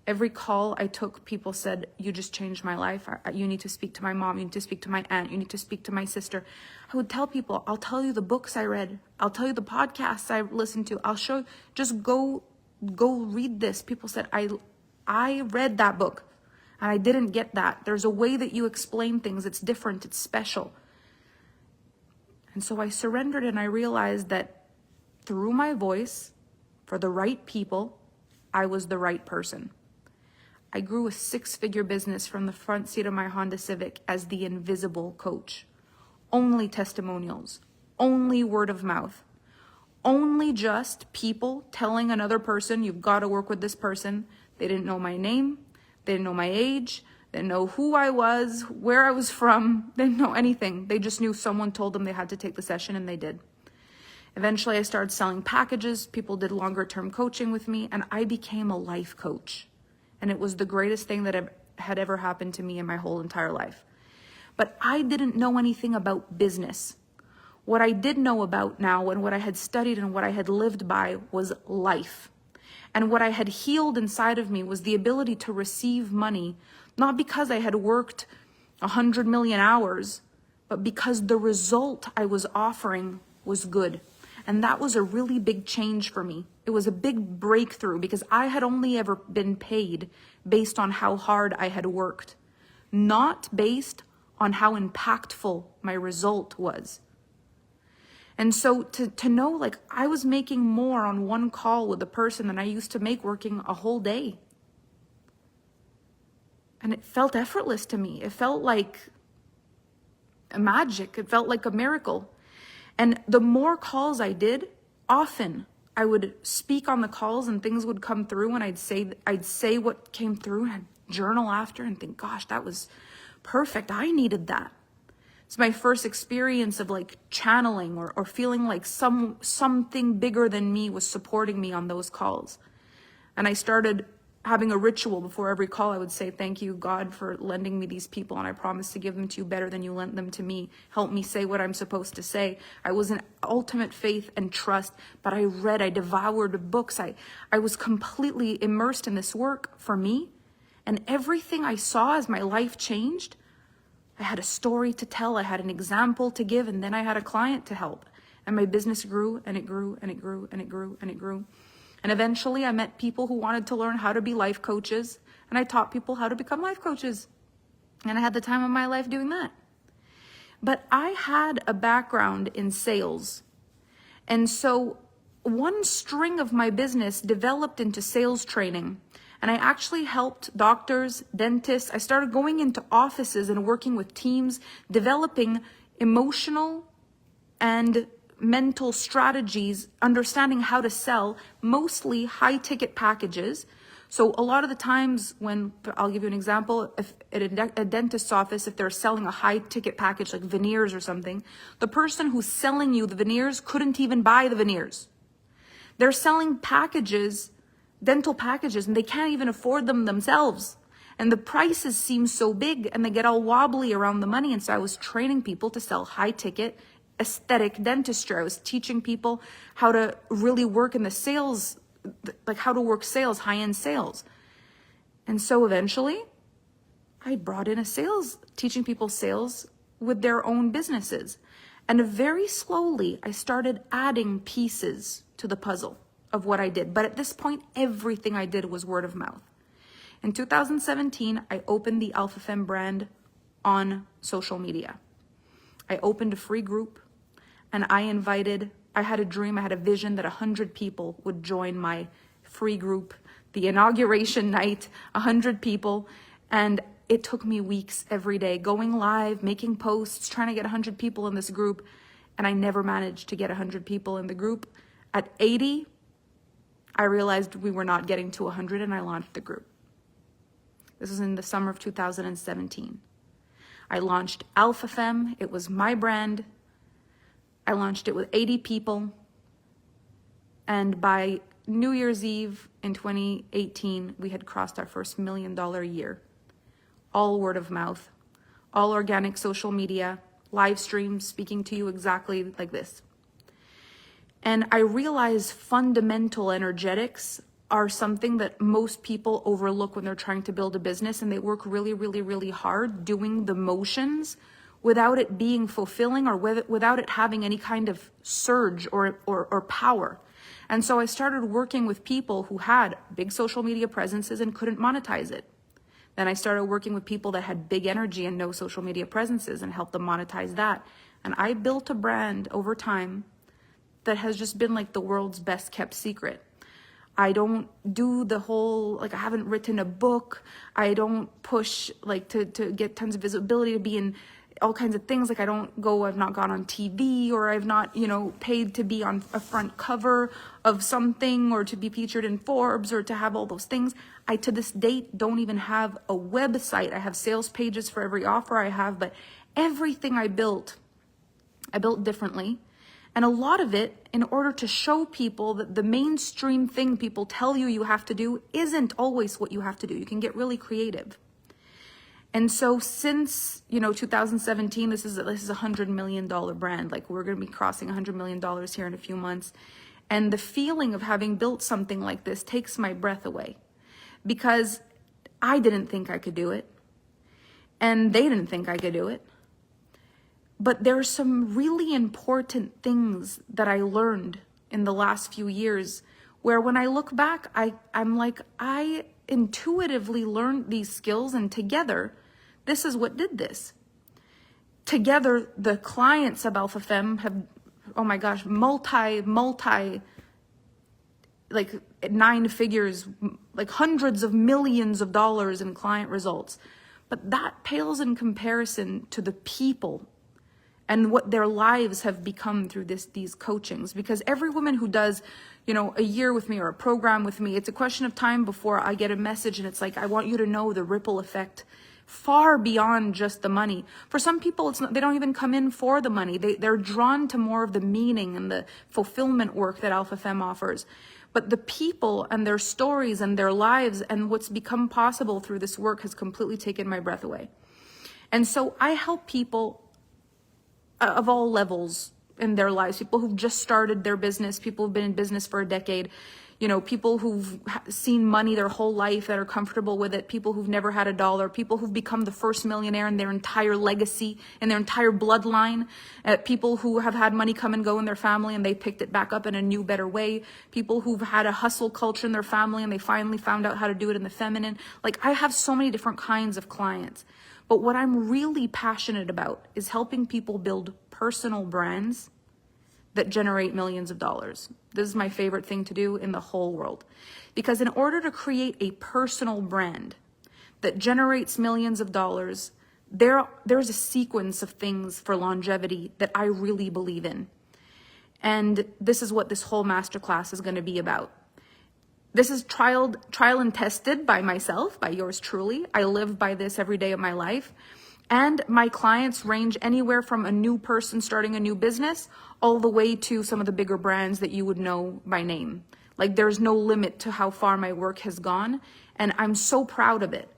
Every call I took, people said, you just changed my life. You need to speak to my mom. You need to speak to my aunt. You need to speak to my sister. I would tell people, I'll tell you the books I read. I'll tell you the podcasts I listened to. I'll show you, just go read this. People said, I read that book and I didn't get that. There's a way that you explain things. It's different. It's special. And so I surrendered, and I realized that through my voice, for the right people, I was the right person. I grew a 6-figure business from the front seat of my Honda Civic as the invisible coach. Only testimonials, only word of mouth, only just people telling another person, you've got to work with this person. They didn't know my name. They didn't know my age. They didn't know who I was, where I was from. They didn't know anything. They just knew someone told them they had to take the session, and they did. Eventually, I started selling packages. People did longer-term coaching with me, and I became a life coach. And it was the greatest thing that had ever happened to me in my whole entire life. But I didn't know anything about business. What I did know about now, and what I had studied and what I had lived by, was life. And what I had healed inside of me was the ability to receive money, not because I had worked 100 million hours, but because the result I was offering was good. And that was a really big change for me. It was a big breakthrough, because I had only ever been paid based on how hard I had worked, not based on how impactful my result was. And so to know, like, I was making more on one call with a person than I used to make working a whole day. And it felt effortless to me. It felt like a magic. It felt like a miracle. And the more calls I did, often I would speak on the calls and things would come through, and I'd say what came through, and I'd journal after and think, gosh, that was perfect. I needed that. It's my first experience of like channeling or feeling like something bigger than me was supporting me on those calls. And I started having a ritual before every call. I would say, thank you, God, for lending me these people, and I promise to give them to you better than you lent them to me. Help me say what I'm supposed to say. I was in ultimate faith and trust, but I devoured books. I was completely immersed in this work for me, and everything I saw as my life changed, I had a story to tell, I had an example to give, and then I had a client to help. And my business grew, and it grew, and it grew, and it grew, and it grew. And eventually I met people who wanted to learn how to be life coaches, and I taught people how to become life coaches. And I had the time of my life doing that. But I had a background in sales. And so one string of my business developed into sales training. And I actually helped doctors, dentists. I started going into offices and working with teams, developing emotional and mental strategies, understanding how to sell mostly high ticket packages. So a lot of the times when, I'll give you an example, if at a dentist's office, if they're selling a high ticket package like veneers or something, the person who's selling you the veneers couldn't even buy the veneers. They're selling packages, dental packages, and they can't even afford them themselves. And the prices seem so big and they get all wobbly around the money. And so I was training people to sell high ticket aesthetic dentistry. I was teaching people how to really work in the sales, like how to work sales, high-end sales. And so eventually I brought in a sales, teaching people sales with their own businesses. And very slowly I started adding pieces to the puzzle of what I did. But at this point, everything I did was word of mouth. In 2017, I opened the Alpha Femme brand on social media. I opened a free group and I had a dream, I had a vision that 100 people would join my free group, the inauguration night, 100 people. And it took me weeks every day, going live, making posts, trying to get 100 people in this group. And I never managed to get 100 people in the group. At 80, I realized we were not getting to 100 and I launched the group. This was in the summer of 2017. I launched Alpha Femme. It was my brand. I launched it with 80 people. And by New Year's Eve in 2018, we had crossed our first $1 million year. All word of mouth, all organic social media, live streams, speaking to you exactly like this. And I realize fundamental energetics are something that most people overlook when they're trying to build a business, and they work really, really, really hard doing the motions without it being fulfilling or without it having any kind of surge or power. And so I started working with people who had big social media presences and couldn't monetize it. Then I started working with people that had big energy and no social media presences and helped them monetize that. And I built a brand over time that has just been like the world's best kept secret. I don't do the whole, like I haven't written a book. I don't push like to get tons of visibility, to be in all kinds of things. Like I've not gone on TV, or I've not, paid to be on a front cover of something, or to be featured in Forbes, or to have all those things. I, to this date, don't even have a website. I have sales pages for every offer I have, but everything I built differently. And a lot of it, in order to show people that the mainstream thing people tell you have to do isn't always what you have to do. You can get really creative. And so since, 2017, this is a $100 million brand. Like we're going to be crossing $100 million here in a few months. And the feeling of having built something like this takes my breath away, because I didn't think I could do it. And they didn't think I could do it. But there are some really important things that I learned in the last few years where when I look back, I'm like, I intuitively learned these skills, and together, this is what did this. Together, the clients of Alpha Femme have, oh my gosh, multi, like 9 figures, like hundreds of millions of dollars in client results. But that pales in comparison to the people and what their lives have become through these coachings. Because every woman who does, a year with me or a program with me, it's a question of time before I get a message and it's like, I want you to know the ripple effect far beyond just the money. For some people, it's not, they don't even come in for the money. They're drawn to more of the meaning and the fulfillment work that Alpha Femme offers. But the people and their stories and their lives and what's become possible through this work has completely taken my breath away. And so I help people of all levels in their lives, people who've just started their business, people who've been in business for a decade, people who've seen money their whole life that are comfortable with it, people who've never had a dollar, people who've become the first millionaire in their entire legacy, in their entire bloodline, people who have had money come and go in their family and they picked it back up in a new, better way, people who've had a hustle culture in their family and they finally found out how to do it in the feminine. Like I have so many different kinds of clients. But what I'm really passionate about is helping people build personal brands that generate millions of dollars. This is my favorite thing to do in the whole world. Because in order to create a personal brand that generates millions of dollars, there's a sequence of things for longevity that I really believe in. And this is what this whole masterclass is going to be about. This is trial and tested by myself, by yours truly. I live by this every day of my life. And my clients range anywhere from a new person starting a new business all the way to some of the bigger brands that you would know by name. Like, there's no limit to how far my work has gone, and I'm so proud of it.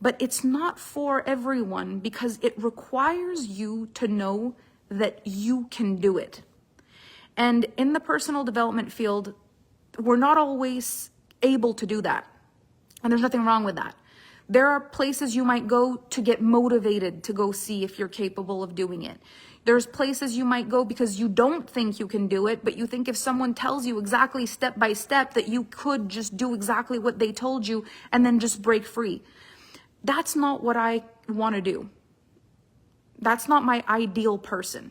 But it's not for everyone because it requires you to know that you can do it. And in the personal development field, we're not always able to do that. And there's nothing wrong with that. There are places you might go to get motivated to go see if you're capable of doing it. There's places you might go because you don't think you can do it, but you think if someone tells you exactly step by step that you could just do exactly what they told you and then just break free. That's not what I want to do. That's not my ideal person.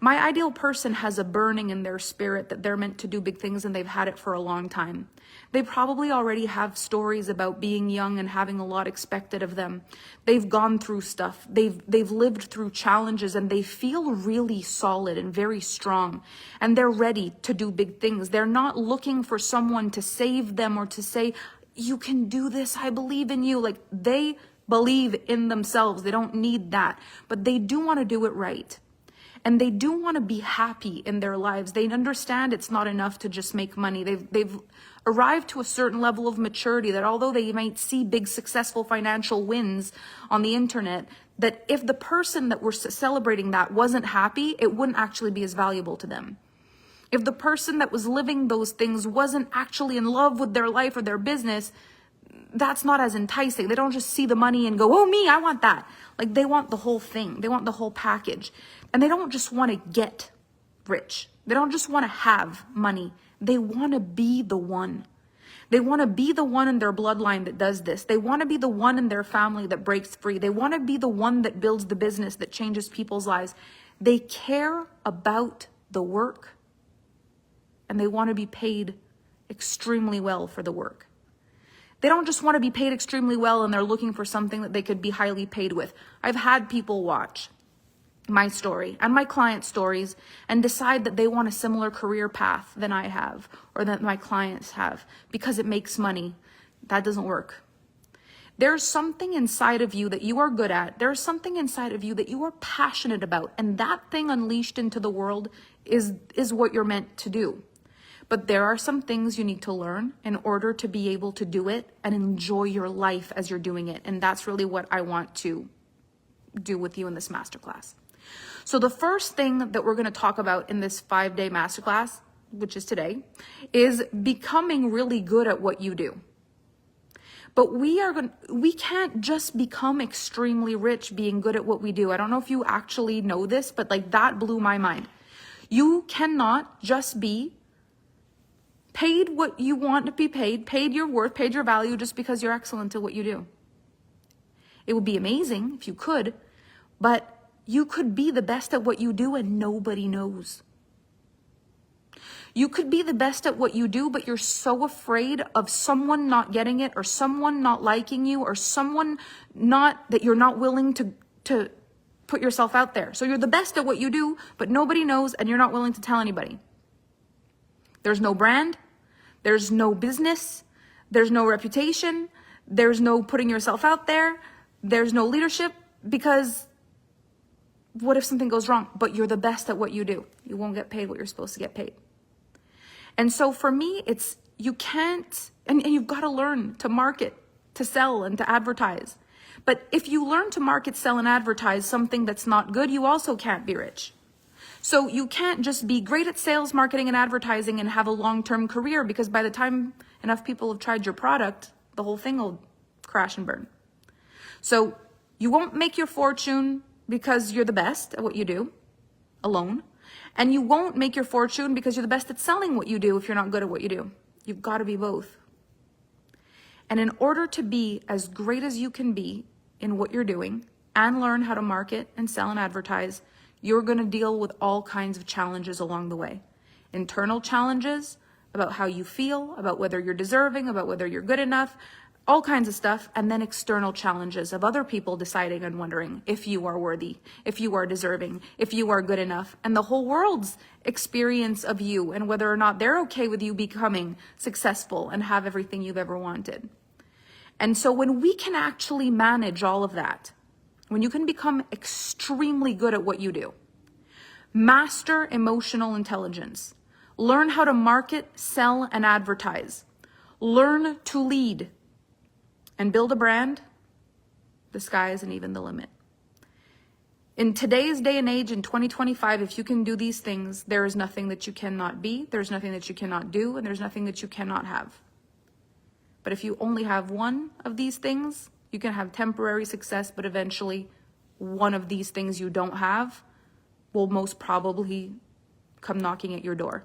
My ideal person has a burning in their spirit that they're meant to do big things, and they've had it for a long time. They probably already have stories about being young and having a lot expected of them. They've gone through stuff. They've lived through challenges, and they feel really solid and very strong, and they're ready to do big things. They're not looking for someone to save them or to say, you can do this, I believe in you. Like, they believe in themselves. They don't need that, but they do want to do it right. And they do want to be happy in their lives. They understand it's not enough to just make money. They've arrived to a certain level of maturity that although they might see big successful financial wins on the internet, that if the person that we're celebrating that wasn't happy, it wouldn't actually be as valuable to them. If the person that was living those things wasn't actually in love with their life or their business, that's not as enticing. They don't just see the money and go, oh, me, I want that. Like, they want the whole thing. They want the whole package. And they don't just want to get rich. They don't just want to have money. They want to be the one. They want to be the one in their bloodline that does this. They want to be the one in their family that breaks free. They want to be the one that builds the business that changes people's lives. They care about the work, and they want to be paid extremely well for the work. They don't just want to be paid extremely well and they're looking for something that they could be highly paid with. I've had people watch my story and my client stories and decide that they want a similar career path than I have or that my clients have because it makes money. That doesn't work. There's something inside of you that you are good at. There's something inside of you that you are passionate about, and that thing unleashed into the world is what you're meant to do. But there are some things you need to learn in order to be able to do it and enjoy your life as you're doing it. And that's really what I want to do with you in this masterclass. So the first thing that we're going to talk about in this 5-day masterclass, which is today, is becoming really good at what you do. But we can't just become extremely rich being good at what we do. I don't know if you actually know this, but like that blew my mind. You cannot just be paid what you want to be paid your worth, paid your value just because you're excellent at what you do. It would be amazing if you could, but you could be the best at what you do and nobody knows. You could be the best at what you do, but you're so afraid of someone not getting it or someone not liking you or someone that you're not willing to put yourself out there. So you're the best at what you do, but nobody knows and you're not willing to tell anybody. There's no brand. There's no business. There's no reputation. There's no putting yourself out there. There's no leadership because what if something goes wrong? But you're the best at what you do. You won't get paid what you're supposed to get paid. And so for me, it's you can't, and you've got to learn to market, to sell, and to advertise. But if you learn to market, sell, and advertise something that's not good, you also can't be rich. So you can't just be great at sales, marketing, and advertising and have a long-term career because by the time enough people have tried your product, the whole thing will crash and burn. So you won't make your fortune because you're the best at what you do alone. And you won't make your fortune because you're the best at selling what you do if you're not good at what you do. You've got to be both. And in order to be as great as you can be in what you're doing and learn how to market and sell and advertise, You're going to deal with all kinds of challenges along the way. Internal challenges about how you feel, about whether you're deserving, about whether you're good enough, all kinds of stuff. And then external challenges of other people deciding and wondering if you are worthy, if you are deserving, if you are good enough, and the whole world's experience of you and whether or not they're okay with you becoming successful and have everything you've ever wanted. And so when we can actually manage all of that, when you can become extremely good at what you do, master emotional intelligence, learn how to market, sell, and advertise, learn to lead, and build a brand, the sky isn't even the limit. In today's day and age, in 2025, if you can do these things, there is nothing that you cannot be, there's nothing that you cannot do, and there's nothing that you cannot have. But if you only have one of these things, you can have temporary success, but eventually one of these things you don't have will most probably come knocking at your door.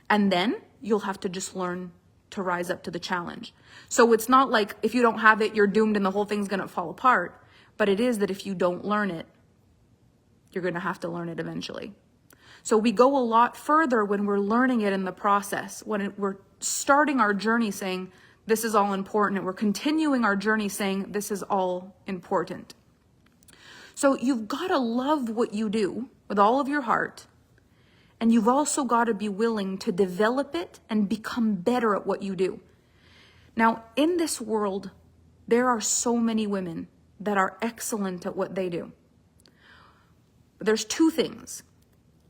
And then you'll have to just learn to rise up to the challenge. So it's not like if you don't have it, you're doomed and the whole thing's going to fall apart. But it is that if you don't learn it, you're going to have to learn it eventually. So we go a lot further when we're learning it in the process, when we're starting our journey saying, this is all important. And we're continuing our journey saying, this is all important. So you've got to love what you do with all of your heart. And you've also got to be willing to develop it and become better at what you do. Now, in this world, there are so many women that are excellent at what they do. But there's two things.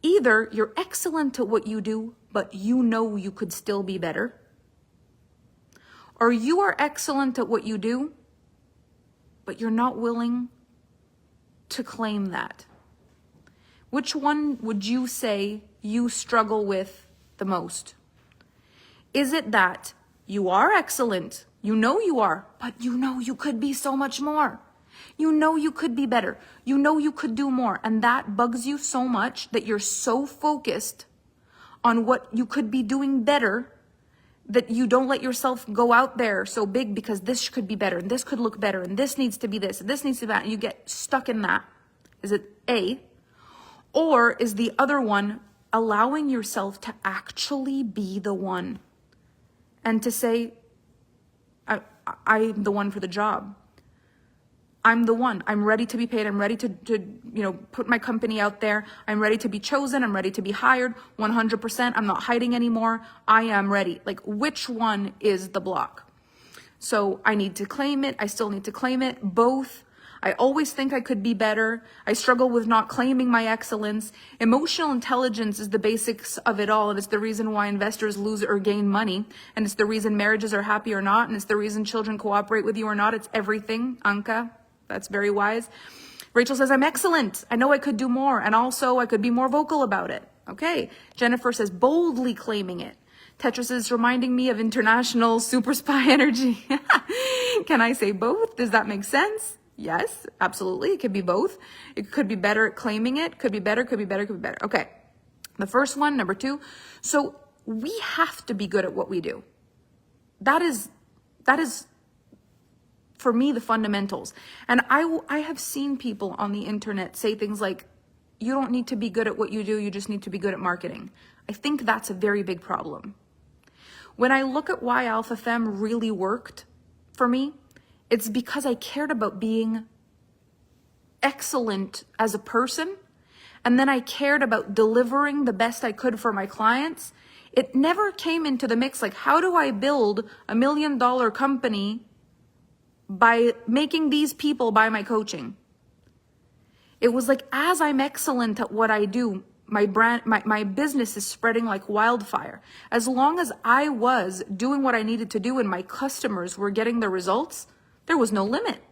Either you're excellent at what you do, but you know you could still be better. Or you are excellent at what you do, but you're not willing to claim that. Which one would you say you struggle with the most? Is it that you are excellent, you know you are, but you know you could be so much more? You know you could be better. You know you could do more. And that bugs you so much that you're so focused on what you could be doing better that you don't let yourself go out there so big because this could be better and this could look better and this needs to be this and this needs to be that, and you get stuck in that. Is it A? Or is the other one allowing yourself to actually be the one and to say, I'm the one for the job. I'm the one. I'm ready to be paid. I'm ready to put my company out there. I'm ready to be chosen. I'm ready to be hired 100%. I'm not hiding anymore. I am ready. Like, which one is the block? So I need to claim it. I still need to claim it. Both. I always think I could be better. I struggle with not claiming my excellence. Emotional intelligence is the basics of it all. And it's the reason why investors lose or gain money. And it's the reason marriages are happy or not. And it's the reason children cooperate with you or not. It's everything. Anka. That's very wise. Rachel says, I'm excellent. I know I could do more. And also I could be more vocal about it. Okay. Jennifer says, boldly claiming it. Tetris is reminding me of international super spy energy. Can I say both? Does that make sense? Yes, absolutely. It could be both. It could be better at claiming it. Could be better, could be better, could be better. Okay. The first one, number two. So we have to be good at what we do. That is for me, the fundamentals. And I have seen people on the internet say things like, you don't need to be good at what you do, you just need to be good at marketing. I think that's a very big problem. When I look at why Alpha Femme really worked for me, it's because I cared about being excellent as a person, and then I cared about delivering the best I could for my clients. It never came into the mix like, how do I build $1 million company by making these people buy my coaching? It was like, as I'm excellent at what I do, my brand, my business is spreading like wildfire. As long as I was doing what I needed to do and my customers were getting the results, there was no limit.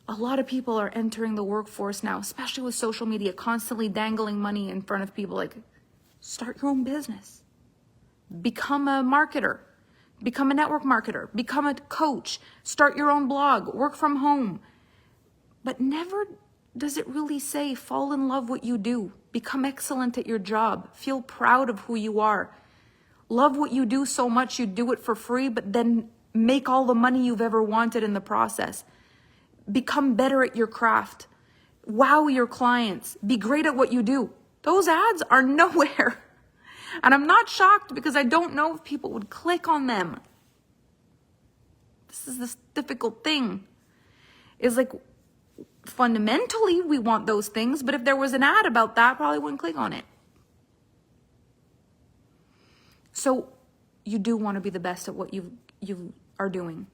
A lot of people are entering the workforce now, especially with social media, constantly dangling money in front of people like, start your own business, become a marketer, become a network marketer, become a coach, start your own blog, work from home. But never does it really say, fall in love what you do, become excellent at your job, feel proud of who you are, love what you do so much you do it for free, but then make all the money you've ever wanted in the process. Become better at your craft. wow your clients, be great at what you do. Those ads are nowhere. And I'm not shocked because I don't know if people would click on them. This is this difficult thing. Is like, fundamentally, we want those things, but if there was an ad about that, probably wouldn't click on it. So you do want to be the best at what you are doing,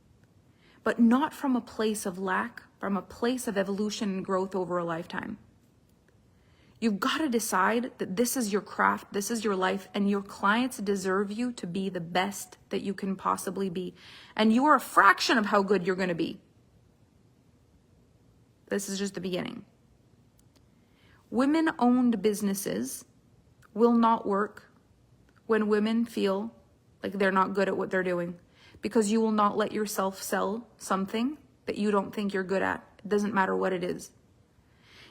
but not from a place of lack, from a place of evolution and growth over a lifetime. You've got to decide that this is your craft, this is your life, and your clients deserve you to be the best that you can possibly be. And you are a fraction of how good you're going to be. This is just the beginning. Women-owned businesses will not work when women feel like they're not good at what they're doing, because you will not let yourself sell something that you don't think you're good at. It doesn't matter what it is.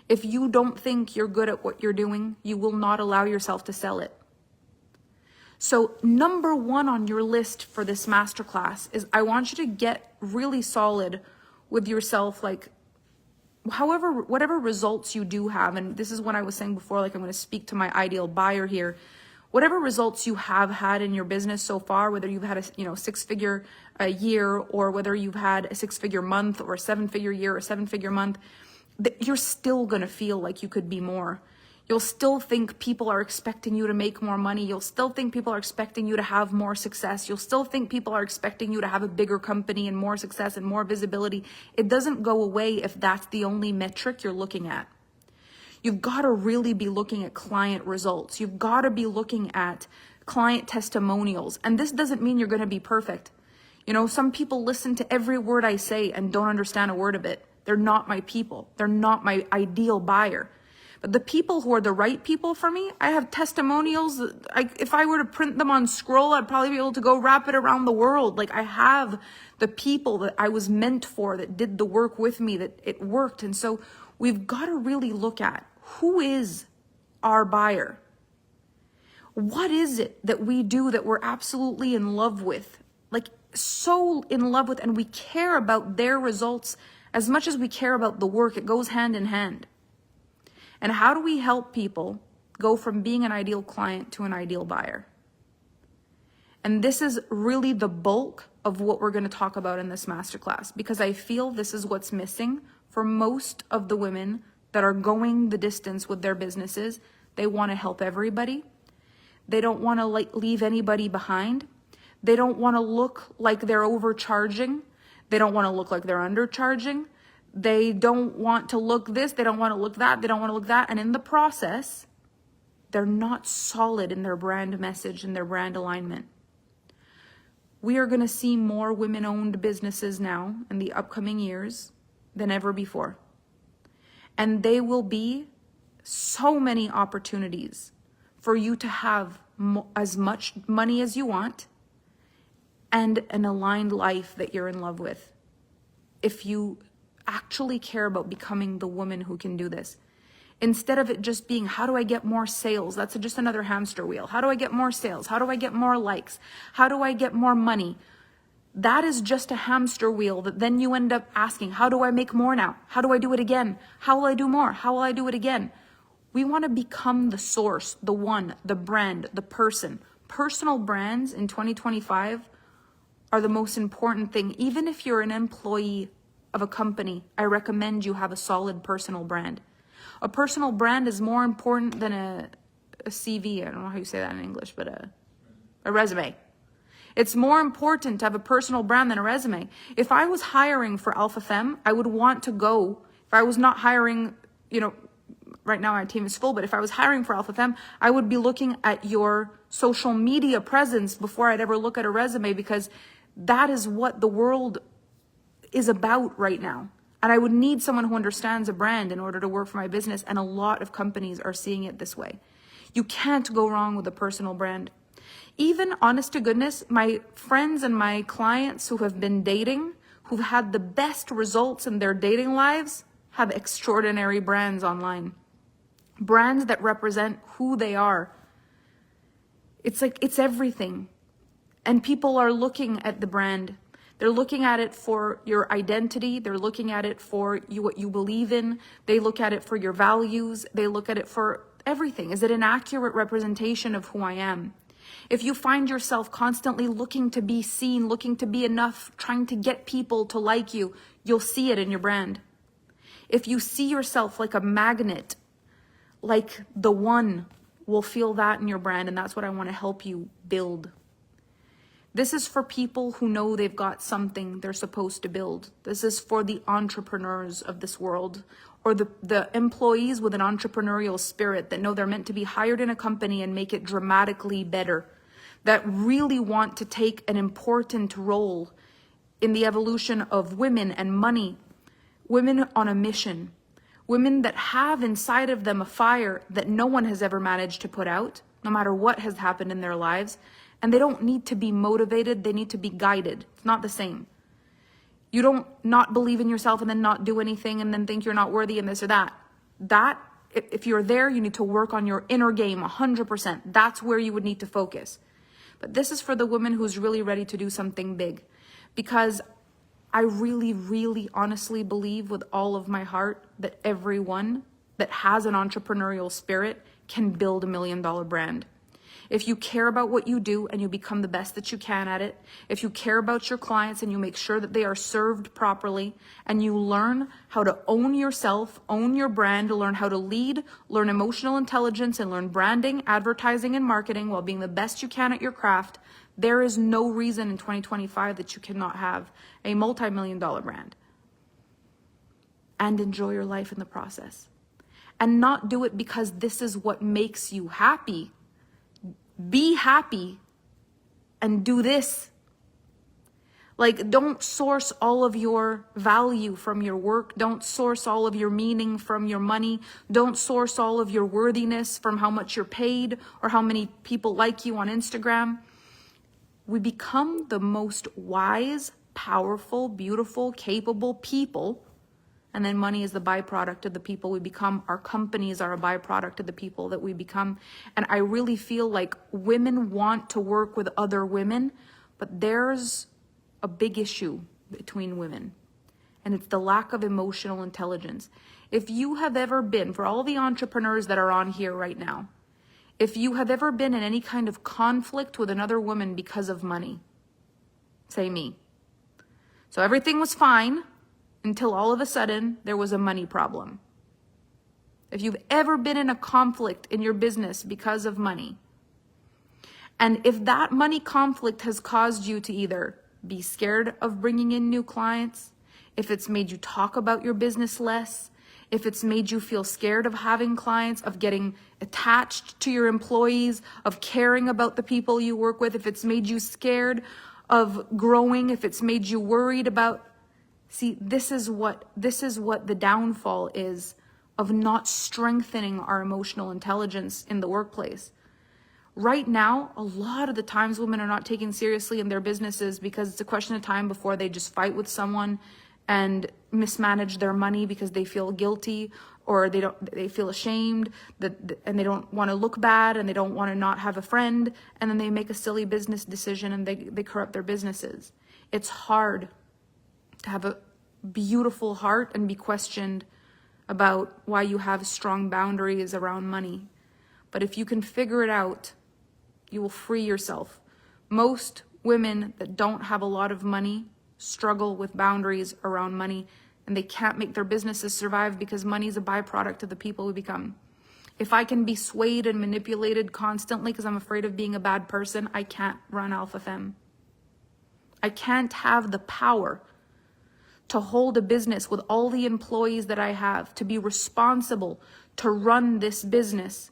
If you don't think you're good at what you're doing, you will not allow yourself to sell it. So number one on your list for this masterclass is I want you to get really solid with yourself, like whatever results you do have. And this is what I was saying before, like I'm going to speak to my ideal buyer here. Whatever results you have had in your business so far, whether you've had a six-figure year, or whether you've had a six-figure month or a seven-figure year or a seven-figure month, you're still going to feel like you could be more. You'll still think people are expecting you to make more money. You'll still think people are expecting you to have more success. You'll still think people are expecting you to have a bigger company and more success and more visibility. It doesn't go away if that's the only metric you're looking at. You've got to really be looking at client results. You've got to be looking at client testimonials. And this doesn't mean you're going to be perfect. Some people listen to every word I say and don't understand a word of it. They're not my people. They're not my ideal buyer. But the people who are the right people for me, I have testimonials. If I were to print them on scroll, I'd probably be able to go wrap it around the world. Like, I have the people that I was meant for, that did the work with me, that it worked. And so we've got to really look at who is our buyer. What is it that we do that we're absolutely in love with? Like, so in love with, and we care about their results as much as we care about the work. It goes hand in hand. And how do we help people go from being an ideal client to an ideal buyer? And this is really the bulk of what we're going to talk about in this masterclass, because I feel this is what's missing for most of the women that are going the distance with their businesses. They want to help everybody. They don't want to leave anybody behind. They don't want to look like they're overcharging. They don't want to look like they're undercharging. They don't want to look this. They don't want to look that. They don't want to look that. And in the process, they're not solid in their brand message and their brand alignment. We are going to see more women-owned businesses now in the upcoming years than ever before. And they will be so many opportunities for you to have as much money as you want and an aligned life that you're in love with, if you actually care about becoming the woman who can do this. Instead of it just being, how do I get more sales? That's just another hamster wheel. How do I get more sales? How do I get more likes? How do I get more money? That is just a hamster wheel that then you end up asking, how do I make more now? How do I do it again? How will I do more? How will I do it again? We want to become the source, the one, the brand, the person. Personal brands in 2025 are the most important thing. Even if you're an employee of a company, I recommend you have a solid personal brand. A personal brand is more important than a CV. I don't know how you say that in English, but a resume. It's more important to have a personal brand than a resume. If I was hiring for Alpha Femme, I would want to go. If I was not hiring, right now my team is full, but if I was hiring for Alpha Femme, I would be looking at your social media presence before I'd ever look at a resume, because that is what the world is about right now. And I would need someone who understands a brand in order to work for my business. And a lot of companies are seeing it this way. You can't go wrong with a personal brand. Even, honest to goodness, my friends and my clients who have been dating, who've had the best results in their dating lives, have extraordinary brands online. Brands that represent who they are. It's like, it's everything. And people are looking at the brand. They're looking at it for your identity. They're looking at it for you, what you believe in. They look at it for your values. They look at it for everything. Is it an accurate representation of who I am? If you find yourself constantly looking to be seen, looking to be enough, trying to get people to like you, you'll see it in your brand. If you see yourself like a magnet, like the one, will feel that in your brand, and that's what I want to help you build. This is for people who know they've got something they're supposed to build. This is for the entrepreneurs of this world, or the employees with an entrepreneurial spirit that know they're meant to be hired in a company and make it dramatically better, that really want to take an important role in the evolution of women and money, women on a mission, women that have inside of them a fire that no one has ever managed to put out, no matter what has happened in their lives. And they don't need to be motivated, they need to be guided. It's not the same. You don't not believe in yourself and then not do anything and then think you're not worthy and this or that. If you're there, you need to work on your inner game 100%. That's where you would need to focus. But this is for the woman who's really ready to do something big. Because I really, really honestly believe with all of my heart that everyone that has an entrepreneurial spirit can build $1 million brand. If you care about what you do and you become the best that you can at it, if you care about your clients and you make sure that they are served properly, and you learn how to own yourself, own your brand, learn how to lead, learn emotional intelligence, and learn branding, advertising, and marketing while being the best you can at your craft, there is no reason in 2025 that you cannot have a multi-million-dollar brand and enjoy your life in the process. And not do it because this is what makes you happy. Be happy and do this. Like, don't source all of your value from your work. Don't source all of your meaning from your money. Don't source all of your worthiness from how much you're paid or how many people like you on Instagram. We become the most wise, powerful, beautiful, capable people. And then money is the byproduct of the people we become. Our companies are a byproduct of the people that we become. And I really feel like women want to work with other women, but there's a big issue between women. And it's the lack of emotional intelligence. If you have ever been, for all the entrepreneurs that are on here right now, if you have ever been in any kind of conflict with another woman because of money, say me. So everything was fine until all of a sudden there was a money problem. If you've ever been in a conflict in your business because of money, and if that money conflict has caused you to either be scared of bringing in new clients, if it's made you talk about your business less, if it's made you feel scared of having clients, of getting attached to your employees, of caring about the people you work with, if it's made you scared of growing, if it's made you worried about. See, this is what the downfall is of not strengthening our emotional intelligence in the workplace. Right now, a lot of the times women are not taken seriously in their businesses because it's a question of time before they just fight with someone and mismanage their money because they feel guilty, or they feel ashamed, and they don't want to look bad, and they don't want to not have a friend, and then they make a silly business decision and they corrupt their businesses. It's hard to have a beautiful heart and be questioned about why you have strong boundaries around money. But if you can figure it out, you will free yourself. Most women that don't have a lot of money struggle with boundaries around money, and they can't make their businesses survive because money is a byproduct of the people we become. If I can be swayed and manipulated constantly because I'm afraid of being a bad person, I can't run Alpha Femme. I can't have the power to hold a business with all the employees that I have, to be responsible, to run this business,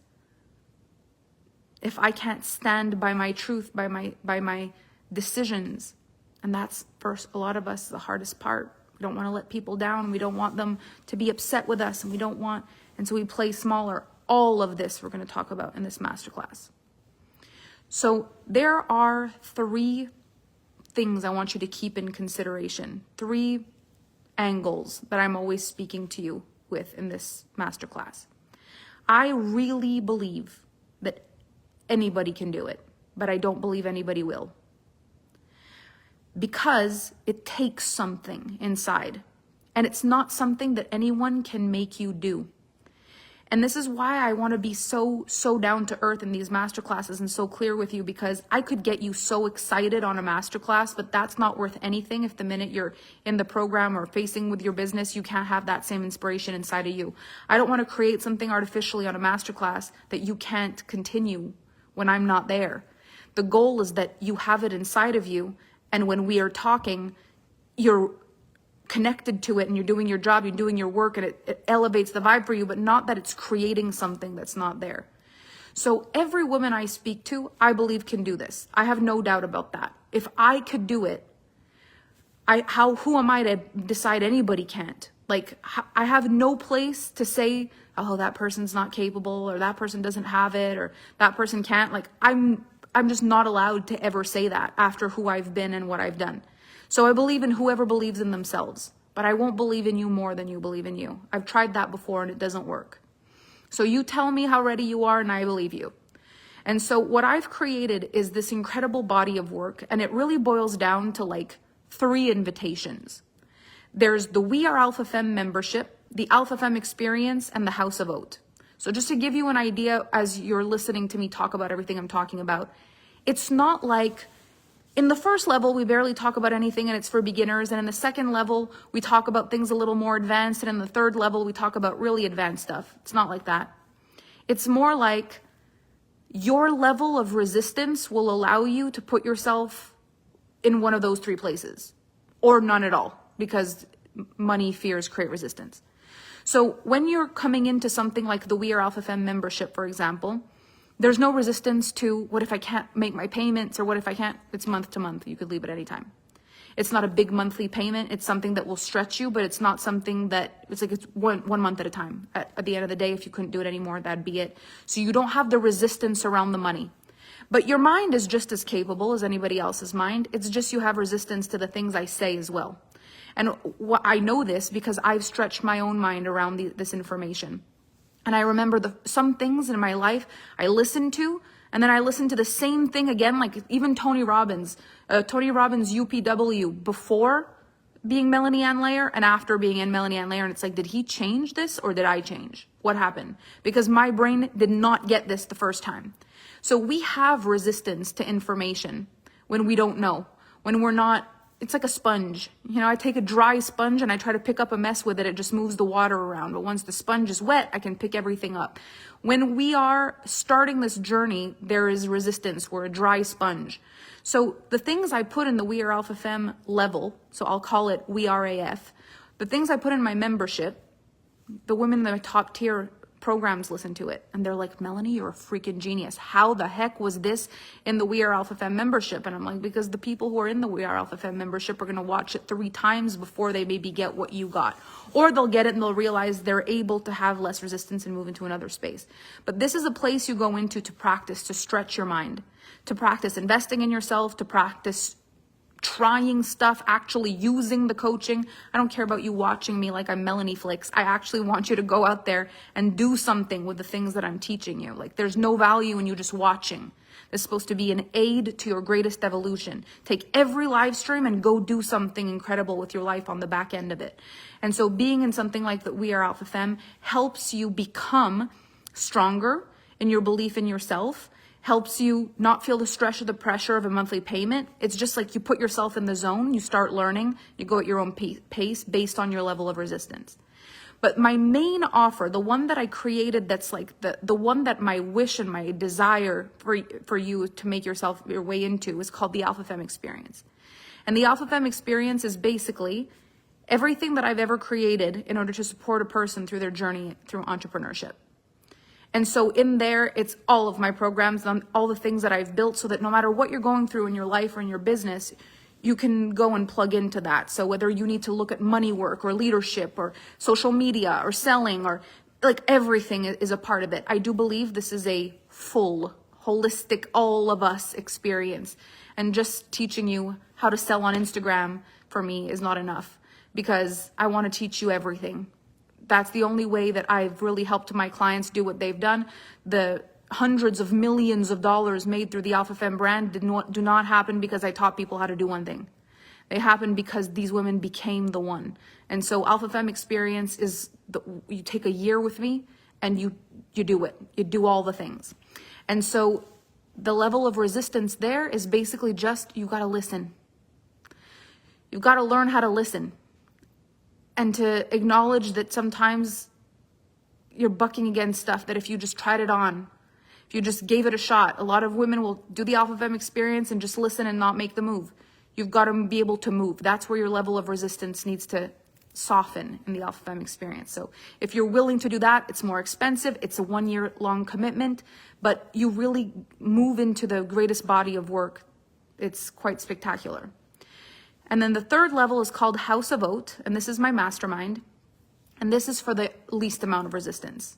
if I can't stand by my truth, by my decisions. And that's, for a lot of us, the hardest part. We don't want to let people down. We don't want them to be upset with us, and so we play smaller. All of this we're going to talk about in this masterclass. So there are 3 things I want you to keep in consideration. 3 angles that I'm always speaking to you with in this masterclass. I really believe that anybody can do it, but I don't believe anybody will. because it takes something inside. And it's not something that anyone can make you do. And this is why I want to be so down to earth in these masterclasses and so clear with you, because I could get you so excited on a masterclass, but that's not worth anything if the minute you're in the program or facing with your business, you can't have that same inspiration inside of you. I don't want to create something artificially on a masterclass that you can't continue when I'm not there. The goal is that you have it inside of you, and when we are talking, you're connected to it and you're doing your job, you're doing your work, and it elevates the vibe for you, but not that it's creating something that's not there. So every woman I speak to, I believe, can do this. I have no doubt about that. If I could do it, who am I to decide anybody can't? Like, I have no place to say, oh, that person's not capable, or that person doesn't have it, or that person can't. Like, I'm just not allowed to ever say that after who I've been and what I've done. So I believe in whoever believes in themselves, but I won't believe in you more than you believe in you. I've tried that before and it doesn't work. So you tell me how ready you are and I believe you. And so what I've created is this incredible body of work, and it really boils down to like 3 invitations. There's the We Are Alpha Femme membership, the Alpha Femme experience, and the House of Haute. So just to give you an idea as you're listening to me talk about everything I'm talking about, it's not like in the first level, we barely talk about anything and it's for beginners. And in the second level, we talk about things a little more advanced. And in the third level, we talk about really advanced stuff. It's not like that. It's more like your level of resistance will allow you to put yourself in one of those 3 places, or none at all, because money, fears create resistance. So when you're coming into something like the We Are Alpha Femme membership, for example, there's no resistance to what if I can't make my payments, or what if I can't, it's month to month. You could leave at any time. It's not a big monthly payment. It's something that will stretch you, but it's not something that, it's like it's one month at a time. At the end of the day, if you couldn't do it anymore, that'd be it. So you don't have the resistance around the money. But your mind is just as capable as anybody else's mind. It's just you have resistance to the things I say as well. And I know this because I've stretched my own mind around this information. And I remember some things in my life I listened to, and then I listened to the same thing again, like even Tony Robbins UPW, before being Melanie Ann Layer and after being in Melanie Ann Layer. And it's like, did he change this or did I change? What happened? Because my brain did not get this the first time. So we have resistance to information when we don't know, when we're not. It's like a sponge. You know, I take a dry sponge and I try to pick up a mess with it. It just moves the water around. But once the sponge is wet, I can pick everything up. When we are starting this journey, there is resistance. We're a dry sponge. So the things I put in the We Are Alpha Femme level, so I'll call it We Are AF, the things I put in my membership, the women in the top tier programs listen to it and they're like, Melanie, you're a freaking genius. How the heck was this in the We Are Alpha Femme membership? And I'm like, because the people who are in the We Are Alpha Femme membership are going to watch it 3 times before they maybe get what you got, or they'll get it and they'll realize they're able to have less resistance and move into another space. But this is a place you go into to practice, to stretch your mind, to practice investing in yourself, to practice trying stuff, actually using the coaching. I don't care about you watching me like I'm Melanie Flicks. I actually want you to go out there and do something with the things that I'm teaching you. Like, there's no value in you just watching. It's supposed to be an aid to your greatest evolution. Take every live stream and go do something incredible with your life on the back end of it. And so being in something like that We Are Alpha Femme helps you become stronger in your belief in yourself, helps you not feel the stress or the pressure of a monthly payment. It's just like you put yourself in the zone, you start learning, you go at your own pace based on your level of resistance. But my main offer, the one that I created, that's like the one that my wish and my desire for you to make your way into, is called the Alpha Femme Experience. And the Alpha Femme Experience is basically everything that I've ever created in order to support a person through their journey through entrepreneurship. And so in there, it's all of my programs, all the things that I've built, so that no matter what you're going through in your life or in your business, you can go and plug into that. So whether you need to look at money work or leadership or social media or selling, or like, everything is a part of it. I do believe this is a full, holistic, all of us experience. And just teaching you how to sell on Instagram for me is not enough, because I want to teach you everything. That's the only way that I've really helped my clients do what they've done. The hundreds of millions of dollars made through the Alpha Femme brand do not happen because I taught people how to do one thing. They happen because these women became the one. And so Alpha Femme experience is, you take a year with me and you do it. You do all the things. And so the level of resistance there is basically just, you got to listen. You've got to learn how to listen and to acknowledge that sometimes you're bucking against stuff that if you just tried it on, if you just gave it a shot, a lot of women will do the Alpha Femme experience and just listen and not make the move. You've got to be able to move. That's where your level of resistance needs to soften in the Alpha Femme experience. So if you're willing to do that, it's more expensive. It's a 1 year long commitment, but you really move into the greatest body of work. It's quite spectacular. And then the third level is called House of Haute, and this is my mastermind. And this is for the least amount of resistance.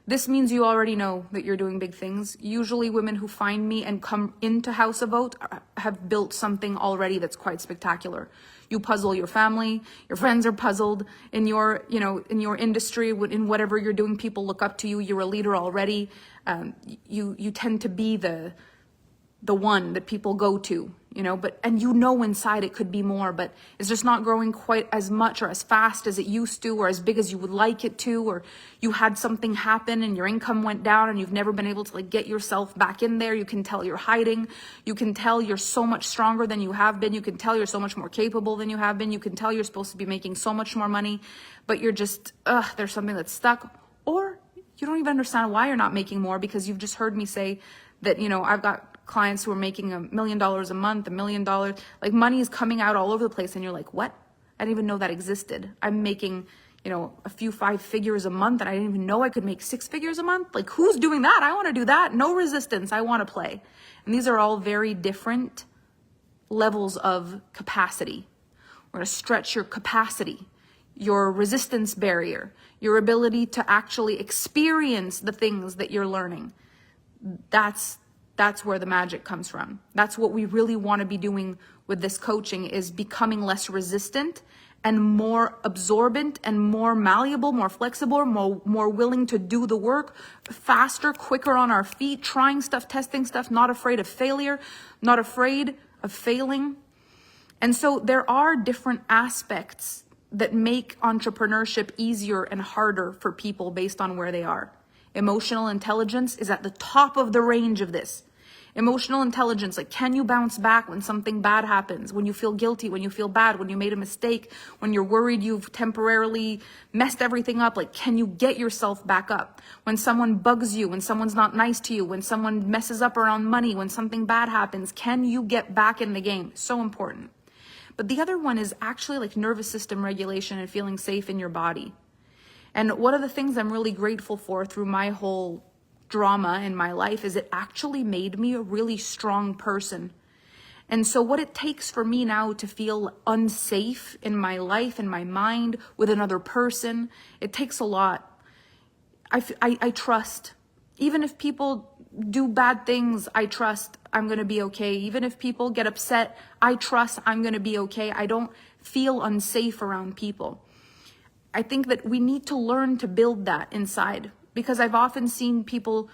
This means you already know that you're doing big things. Usually women who find me and come into House of Haute have built something already that's quite spectacular. You puzzle your family, your friends are puzzled in your, in your industry, in whatever you're doing, people look up to you, you're a leader already. You tend to be the one that people go to, and inside it could be more, but it's just not growing quite as much or as fast as it used to, or as big as you would like it to, or you had something happen and your income went down and you've never been able to get yourself back in there. You can tell you're hiding. You can tell you're so much stronger than you have been. You can tell you're so much more capable than you have been. You can tell you're supposed to be making so much more money, but you're just, there's something that's stuck, or you don't even understand why you're not making more because you've just heard me say that, I've got clients who are making $1 million a month, $1 million, money is coming out all over the place. And you're like, what? I didn't even know that existed. I'm making, a few 5 figures a month and I didn't even know I could make 6 figures a month. Who's doing that? I want to do that. No resistance. I want to play. And these are all very different levels of capacity. We're going to stretch your capacity, your resistance barrier, your ability to actually experience the things that you're learning. That's where the magic comes from. That's what we really want to be doing with this coaching, is becoming less resistant and more absorbent and more malleable, more flexible, more willing to do the work, faster, quicker on our feet, trying stuff, testing stuff, not afraid of failure, not afraid of failing. And so there are different aspects that make entrepreneurship easier and harder for people based on where they are. Emotional intelligence is at the top of the range of this. Emotional intelligence, can you bounce back when something bad happens, when you feel guilty, when you feel bad, when you made a mistake, when you're worried you've temporarily messed everything up, can you get yourself back up? When someone bugs you, when someone's not nice to you, when someone messes up around money, when something bad happens, can you get back in the game? So important. But the other one is actually nervous system regulation and feeling safe in your body. And one of the things I'm really grateful for through my whole drama in my life is it actually made me a really strong person. And so what it takes for me now to feel unsafe in my life, in my mind, with another person, it takes a lot. I trust. Even if people do bad things, I trust I'm going to be okay. Even if people get upset, I trust I'm going to be okay. I don't feel unsafe around people. I think that we need to learn to build that inside, because I've often seen people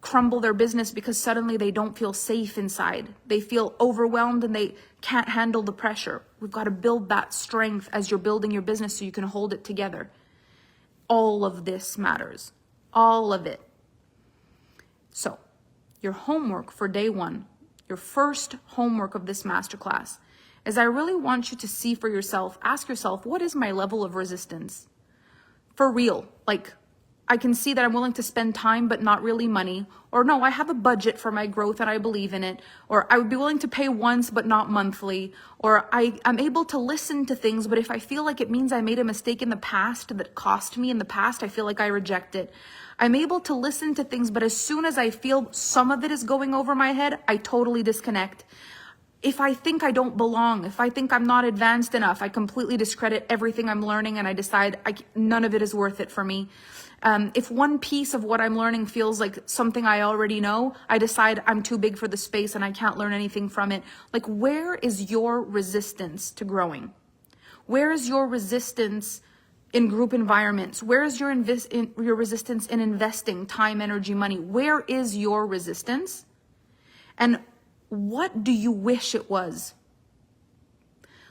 crumble their business because suddenly they don't feel safe inside. They feel overwhelmed and they can't handle the pressure. We've got to build that strength as you're building your business so you can hold it together. All of this matters. All of it. So, your homework for day 1, your first homework of this masterclass, is I really want you to see for yourself, ask yourself, what is my level of resistance? For real, I can see that I'm willing to spend time, but not really money. Or no, I have a budget for my growth and I believe in it. Or I would be willing to pay once, but not monthly. Or I'm able to listen to things, but if I feel like it means I made a mistake in the past that cost me in the past, I feel like I reject it. I'm able to listen to things, but as soon as I feel some of it is going over my head, I totally disconnect. If I think I don't belong, if I think I'm not advanced enough, I completely discredit everything I'm learning and I decide none of it is worth it for me. If one piece of what I'm learning feels like something I already know, I decide I'm too big for the space and I can't learn anything from it. Where is your resistance to growing? Where is your resistance in group environments? Where is your resistance in investing time, energy, money? Where is your resistance? And what do you wish it was?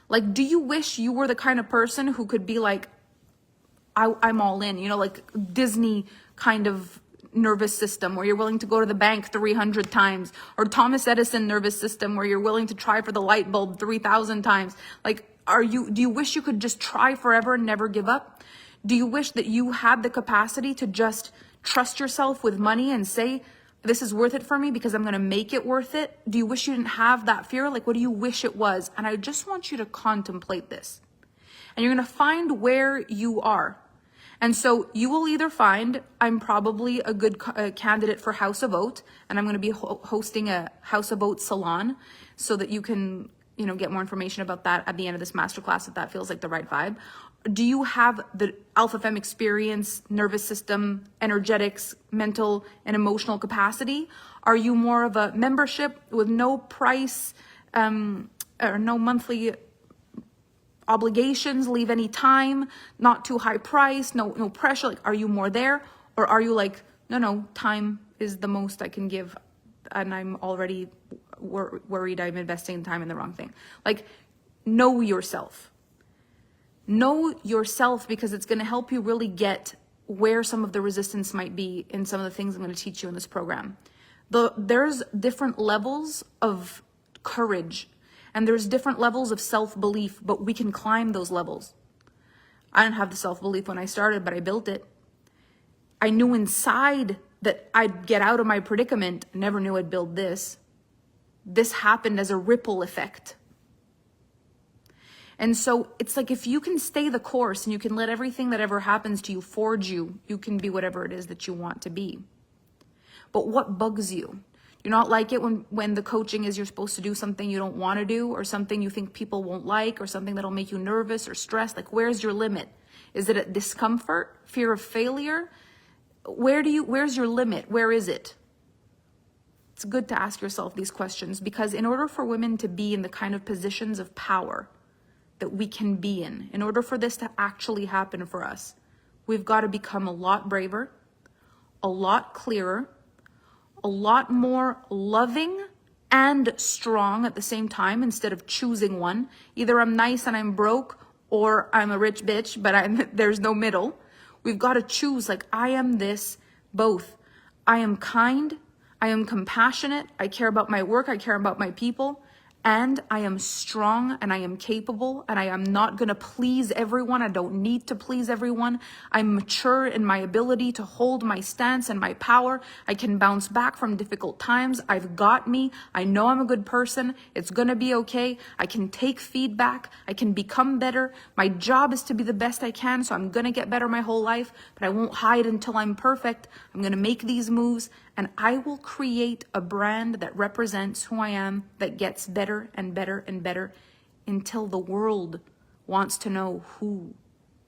Like, do you wish you were the kind of person who could be like, I'm all in, you know, like Disney kind of nervous system where you're willing to go to the bank 300 times, or Thomas Edison nervous system where you're willing to try for the light bulb 3,000 times? Like, do you wish you could just try forever and never give up? Do you wish that you had the capacity to just trust yourself with money and say, this is worth it for me because I'm going to make it worth it? Do you wish you didn't have that fear? Like, what do you wish it was? And I just want you to contemplate this. And you're going to find where you are. And so you will either find, I'm probably a good candidate for House of Haute, and I'm going to be hosting a House of Haute salon so that you can, you know, get more information about that at the end of this masterclass if that feels like the right vibe. Do you have the Alpha Femme experience, nervous system, energetics, mental and emotional capacity? Are you more of a membership with no price or no monthly obligations, leave any time, not too high price, no pressure? Like, are you more there? Or are you like, no, time is the most I can give and I'm already worried I'm investing time in the wrong thing? Like, know yourself. Know yourself, because it's going to help you really get where some of the resistance might be in some of the things I'm going to teach you in this program. There's different levels of courage and there's different levels of self-belief, but we can climb those levels. I didn't have the self-belief when I started, but I built it. I knew inside that I'd get out of my predicament. I never knew I'd build this. This happened as a ripple effect. And so it's like, if you can stay the course and you can let everything that ever happens to you forge you, you can be whatever it is that you want to be. But what bugs you? Do you not like it when the coaching is you're supposed to do something you don't want to do, or something you think people won't like, or something that'll make you nervous or stressed? Like, where's your limit? Is it a discomfort, fear of failure? Where's your limit? Where is it? It's good to ask yourself these questions, because in order for women to be in the kind of positions of power that we can be in order for this to actually happen for us, we've got to become a lot braver, a lot clearer, a lot more loving and strong at the same time, instead of choosing one. Either I'm nice and I'm broke, or I'm a rich bitch, but there's no middle. We've got to choose, like, I am this both. I am kind, I am compassionate, I care about my work, I care about my people, and I am strong and I am capable, and I am not going to please everyone. I don't need to please everyone. I'm mature in my ability to hold my stance and my power. I can bounce back from difficult times. I've got me. I know I'm a good person. It's going to be okay. I can take feedback. I can become better. My job is to be the best I can, so I'm going to get better my whole life, but I won't hide until I'm perfect. I'm going to make these moves, and I will create a brand that represents who I am, that gets better and better and better, until the world wants to know, who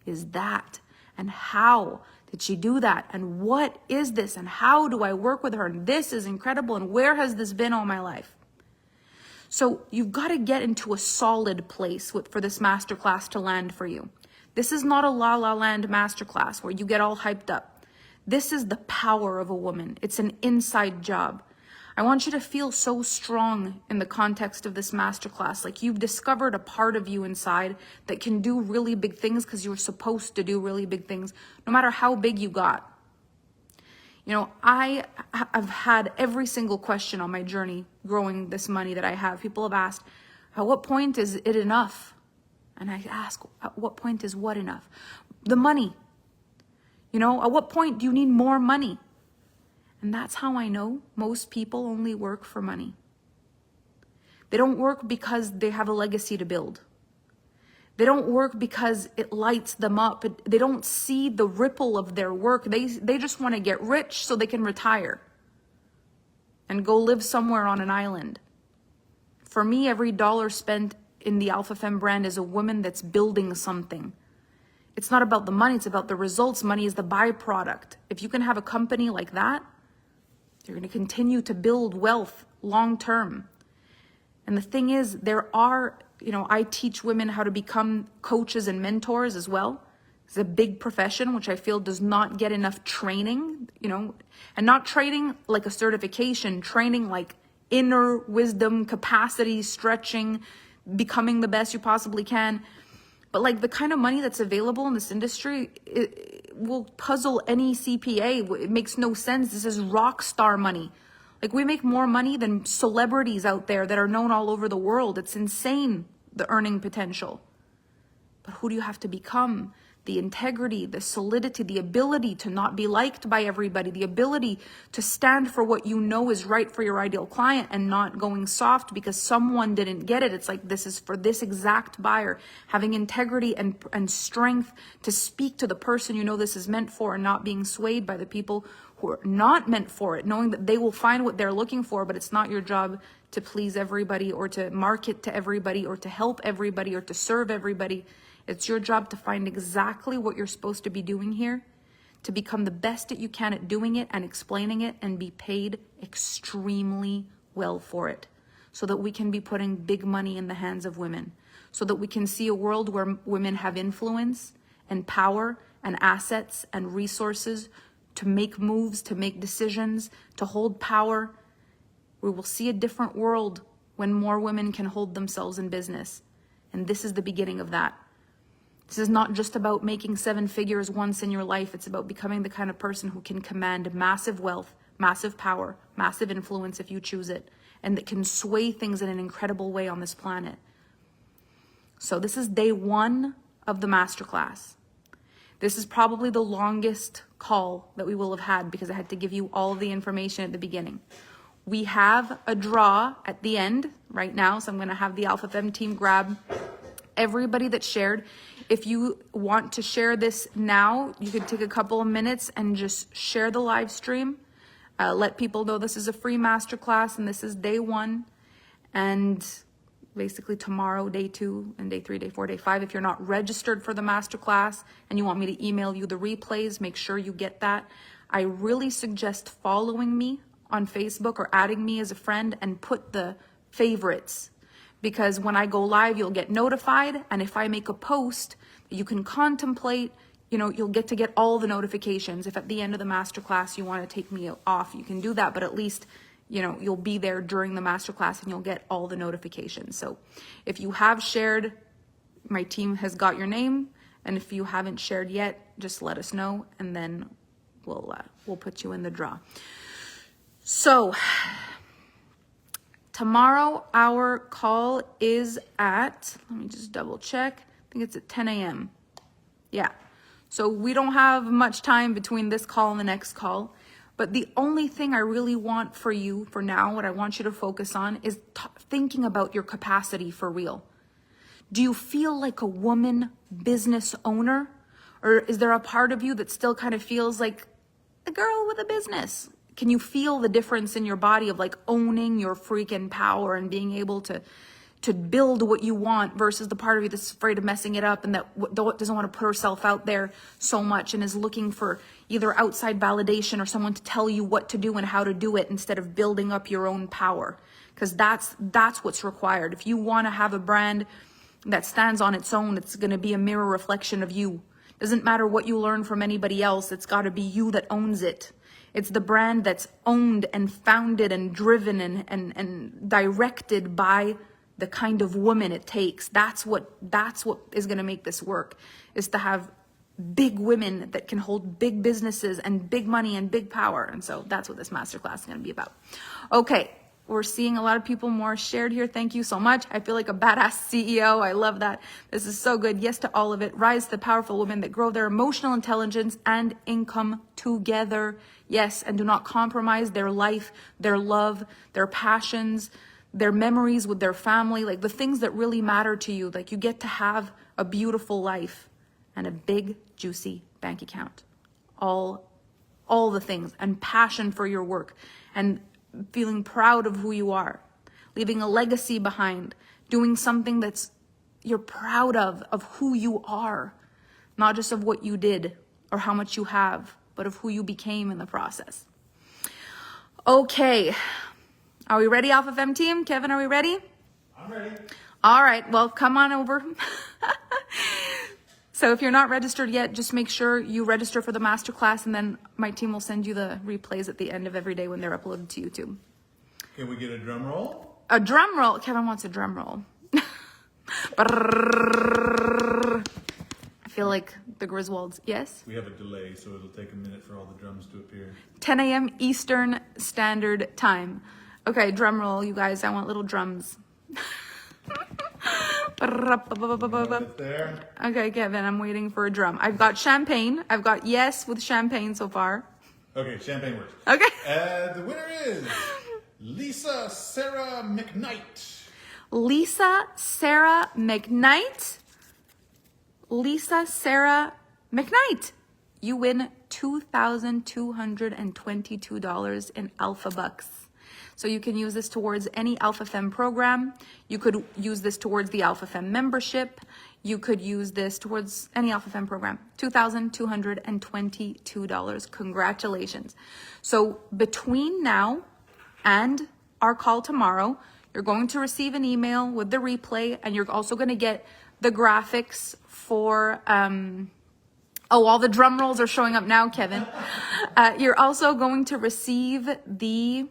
is that? And how did she do that? And what is this? And how do I work with her? And this is incredible. And where has this been all my life? So you've got to get into a solid place for this masterclass to land for you. This is not a La La Land masterclass where you get all hyped up. This is the power of a woman. It's an inside job. I want you to feel so strong in the context of this masterclass, like you've discovered a part of you inside that can do really big things, because you were supposed to do really big things, no matter how big you got. You know, I have had every single question on my journey growing this money that I have. People have asked, at what point is it enough? And I ask, at what point is what enough? The money. You know, at what point do you need more money? And that's how I know most people only work for money. They don't work because they have a legacy to build. They don't work because it lights them up. They don't see the ripple of their work. They just want to get rich so they can retire and go live somewhere on an island. For me, every dollar spent in the Alpha Femme brand is a woman that's building something. It's not about the money, it's about the results. Money is the byproduct. If you can have a company like that, you're going to continue to build wealth long term. And the thing is, I teach women how to become coaches and mentors as well. It's a big profession, which I feel does not get enough training, and not training like a certification, training like inner wisdom, capacity, stretching, becoming the best you possibly can. But like the kind of money that's available in this industry, it will puzzle any CPA. It makes no sense. This is rock star money. Like we make more money than celebrities out there that are known all over the world. It's insane, the earning potential. But who do you have to become? The integrity, the solidity, the ability to not be liked by everybody, the ability to stand for what you know is right for your ideal client and not going soft because someone didn't get it. It's like, this is for this exact buyer. Having integrity and strength to speak to the person you know this is meant for and not being swayed by the people who are not meant for it, knowing that they will find what they're looking for, but it's not your job to please everybody or to market to everybody or to help everybody or to serve everybody. It's your job to find exactly what you're supposed to be doing here, to become the best that you can at doing it and explaining it and be paid extremely well for it so that we can be putting big money in the hands of women, so that we can see a world where women have influence and power and assets and resources to make moves, to make decisions, to hold power. We will see a different world when more women can hold themselves in business. And this is the beginning of that. This is not just about making 7 figures once in your life. It's about becoming the kind of person who can command massive wealth, massive power, massive influence if you choose it, and that can sway things in an incredible way on this planet. So this is day 1 of the masterclass. This is probably the longest call that we will have had because I had to give you all of the information at the beginning. We have a draw at the end right now, so I'm going to have the Alpha Femme team grab everybody that shared. If you want to share this now, you could take a couple of minutes and just share the live stream. Let people know this is a free masterclass and this is day 1. And basically tomorrow, day 2, and day 3, day 4, day 5. If you're not registered for the masterclass and you want me to email you the replays, make sure you get that. I really suggest following me on Facebook or adding me as a friend and put the favorites, because when I go live, you'll get notified. And if I make a post that you can contemplate, you'll get to get all the notifications. If at the end of the masterclass you want to take me off, you can do that. But at least, you'll be there during the masterclass and you'll get all the notifications. So if you have shared, my team has got your name. And if you haven't shared yet, just let us know. And then we'll put you in the draw. So tomorrow, our call is at, let me just double check. I think it's at 10 a.m. Yeah. So we don't have much time between this call and the next call. But the only thing I really want for you for now, what I want you to focus on is thinking about your capacity for real. Do you feel like a woman business owner? Or is there a part of you that still kind of feels like a girl with a business? Can you feel the difference in your body of like owning your freaking power and being able to build what you want versus the part of you that's afraid of messing it up and that doesn't want to put herself out there so much and is looking for either outside validation or someone to tell you what to do and how to do it instead of building up your own power? Because that's what's required. If you want to have a brand that stands on its own, it's going to be a mirror reflection of you. Doesn't matter what you learn from anybody else. It's got to be you that owns it. It's the brand that's owned and founded and driven and directed by the kind of woman it takes. That's what is going to make this work, is to have big women that can hold big businesses and big money and big power. And so that's what this masterclass is going to be about. Okay. We're seeing a lot of people more shared here. Thank you so much. I feel like a badass CEO. I love that. This is so good. Yes to all of it. Rise to the powerful women that grow their emotional intelligence and income together. Yes, and do not compromise their life, their love, their passions, their memories with their family, like the things that really matter to you. Like you get to have a beautiful life and a big, juicy bank account. All the things, and passion for your work, and feeling proud of who you are, leaving a legacy behind, doing something that's you're proud of who you are, not just of what you did or how much you have, but of who you became in the process. Okay. Are we ready, Alpha Femme team? Kevin, are we ready? I'm ready. All right. Well, come on over. So if you're not registered yet, just make sure you register for the masterclass, and then my team will send you the replays at the end of every day when they're uploaded to YouTube. Can we get a drum roll? A drum roll. Kevin wants a drum roll. I feel like the Griswolds. Yes? We have a delay, so it'll take a minute for all the drums to appear. 10 a.m. Eastern Standard Time. Okay, drum roll, you guys. I want little drums. There. Okay, Kevin, I'm waiting for a drum. I've got champagne. I've got yes with champagne so far. Okay, champagne works. Okay. The winner is Lisa Sarah McKnight. Lisa Sarah McKnight. Lisa Sarah McKnight. You win $2,222 in Alpha Bucks. So you can use this towards any Alpha Femme program. You could use this towards the Alpha Femme membership. You could use this towards any Alpha Femme program. $2,222. Congratulations. So between now and our call tomorrow, you're going to receive an email with the replay, and you're also going to get the graphics for, all the drum rolls are showing up now, Kevin. You're also going to receive the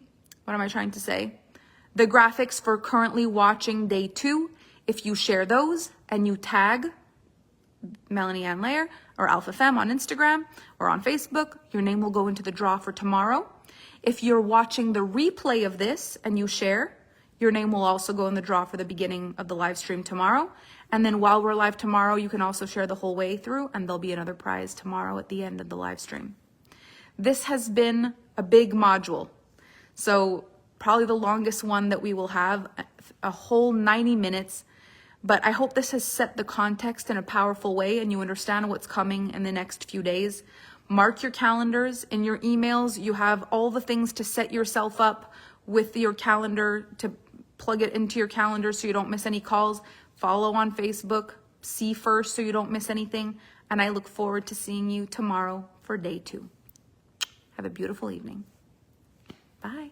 graphics for currently watching day 2. If you share those and you tag Melanie Ann Lair or Alpha Femme on Instagram or on Facebook, your name will go into the draw for tomorrow. If you're watching the replay of this and you share, your name will also go in the draw for the beginning of the live stream tomorrow. And then while we're live tomorrow, you can also share the whole way through, and there'll be another prize tomorrow at the end of the live stream. This has been a big module. So probably the longest one that we will have, a whole 90 minutes. But I hope this has set the context in a powerful way and you understand what's coming in the next few days. Mark your calendars. In your emails, you have all the things to set yourself up with your calendar, to plug it into your calendar so you don't miss any calls. Follow on Facebook, see first so you don't miss anything. And I look forward to seeing you tomorrow for day 2. Have a beautiful evening. Bye.